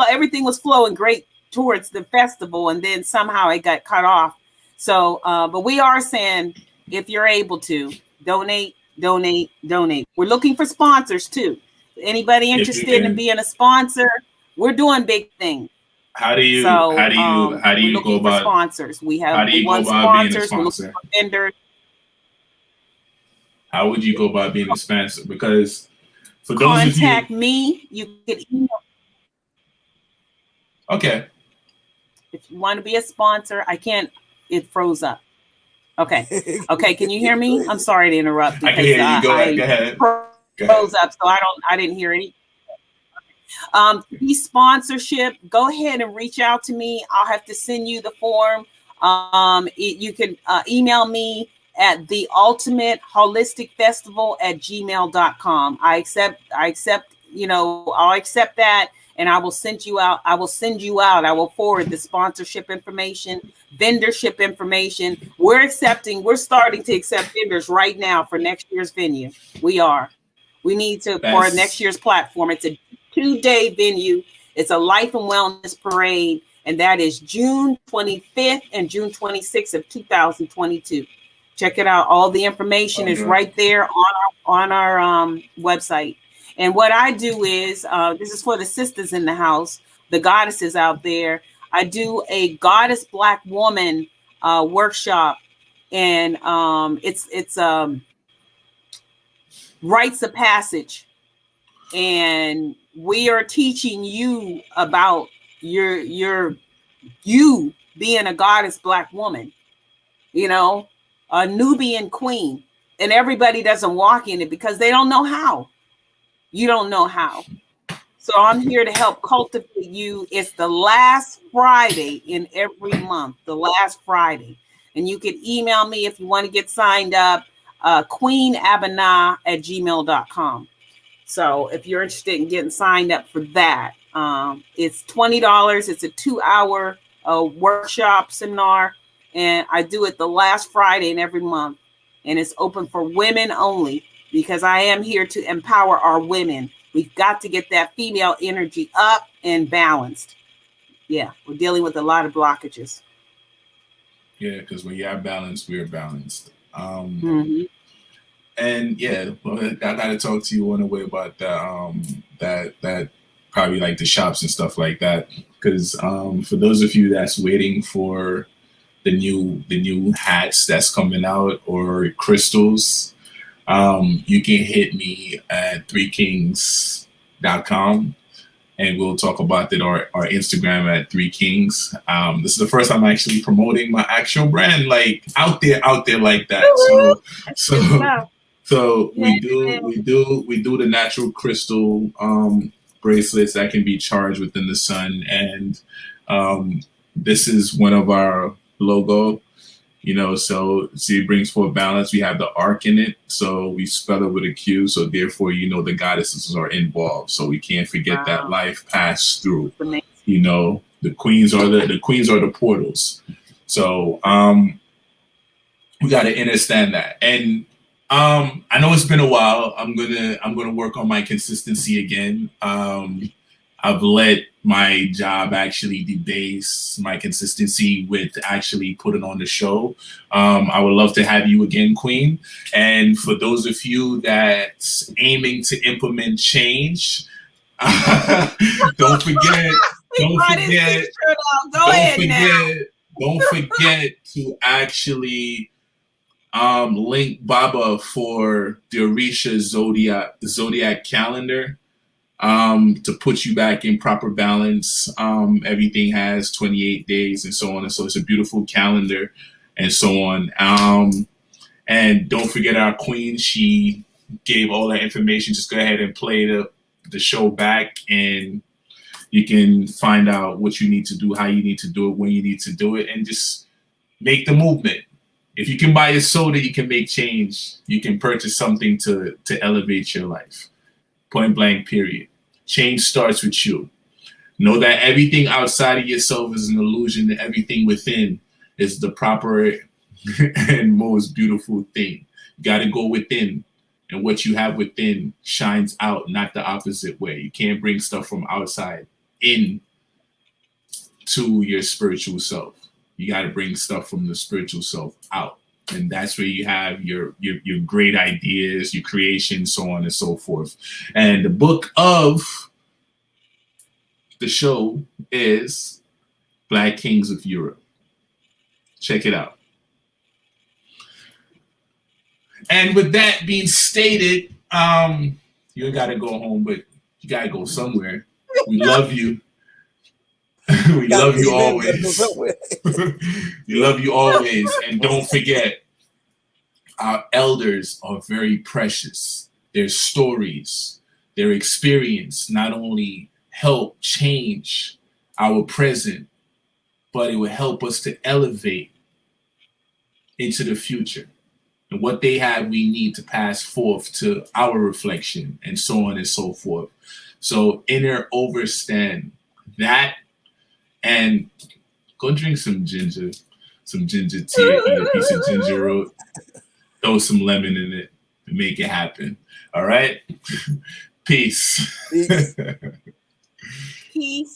everything was flowing great towards the festival, and then somehow it got cut off. So but we are saying, if you're able to donate, we're looking for sponsors too. Anybody If you interested in can, being a sponsor? We're doing big things. how do you how So do you how do we're you go looking for about sponsors. how do We you go want about being a sponsors. We're looking sponsor? for vendors. How would you go about being a sponsor? Because for those of you, Contact me. You can email okay, if you want to be a sponsor. I can't. It froze up. Okay. Okay. Can you hear Go me? I'm ahead. sorry to interrupt I can because hear you. Go I ahead. Go ahead. froze up, so I didn't hear any. The sponsorship, go ahead and reach out to me. I'll have to send you the form. You can email me at the ultimate holistic festival at gmail.com. I accept, I'll accept that and I will send you out. I will forward the sponsorship information, vendorship information. We're starting to accept vendors right now for next year's venue. We need to, for next That's year's platform. It's a 2-day venue. It's a life and wellness parade, and that is June 25th and June 26th of 2022. Check it out. All the information is okay. right there on our website. And what I do is, this is for the sisters in the house, the goddesses out there. I do a goddess Black woman workshop, and it's rites of passage, and we are teaching you about you being a goddess Black woman, a Nubian queen, and everybody doesn't walk in it because they don't know how. You don't know how. So I'm here to help cultivate you. It's the last Friday in every month, the last Friday. And you can email me if you want to get signed up, queenabana@gmail.com. So if you're interested in getting signed up for that, it's $20. It's a 2-hour workshop seminar, and I do it the last Friday in every month. And it's open for women only because I am here to empower our women. We've got to get that female energy up and balanced. Yeah, we're dealing with a lot of blockages. Yeah, because when you are balanced, we are balanced. Mhm. And yeah, well, I gotta talk to you on the way about that probably like the shops and stuff like that. Because for those of you that's waiting for the new hats that's coming out or crystals, you can hit me at 3kings.com and we'll talk about it or our Instagram at 3kings. This is the first time I'm actually promoting my actual brand like out there like that. Woo-hoo. So That's good so stuff. so Yeah. we do the natural crystal bracelets that can be charged within the sun, and this is one of our logo. So see, it brings forth balance. We have the arc in it, so we spell it with a Q. So therefore, the goddesses are involved. So we can't forget that Wow. life passed through. That's amazing. The queens are the portals. So we got to understand that. And I know it's been a while. I'm gonna work on my consistency again. I've let my job actually debase my consistency with actually putting on the show. I would love to have you again, Queen. And for those of you that's aiming to implement change, don't forget, We don't brought his forget, t-shirt out. Go don't ahead now. forget to actually link Baba for the Orisha zodiac calendar to put you back in proper balance. Everything has 28 days and so on, and so it's a beautiful calendar and so on. And don't forget our queen. She gave all that information. Just go ahead and play the show back, and you can find out what you need to do, how you need to do it, when you need to do it, and just make the movement. If you can buy a soda, you can make change. You can purchase something to elevate your life. Point blank, period. Change starts with you. Know that everything outside of yourself is an illusion, and everything within is the proper and most beautiful thing. You got to go within, and what you have within shines out, not the opposite way. You can't bring stuff from outside in to your spiritual self. You got to bring stuff from the spiritual self out. And that's where you have your great ideas, your creation, so on and so forth. And the book of the show is Black Kings of Europe. Check it out. And with that being stated, you ain't got to go home, but you got to go somewhere. We love you. We love you always. We love you always. And don't forget, our elders are very precious. Their stories, their experience not only help change our present, but it will help us to elevate into the future. And what they have, we need to pass forth to our reflection, and so on and so forth. So inner overstand that, and go drink some ginger tea, or eat a piece of ginger root, throw some lemon in it, and make it happen. All right? Peace. Peace. Peace.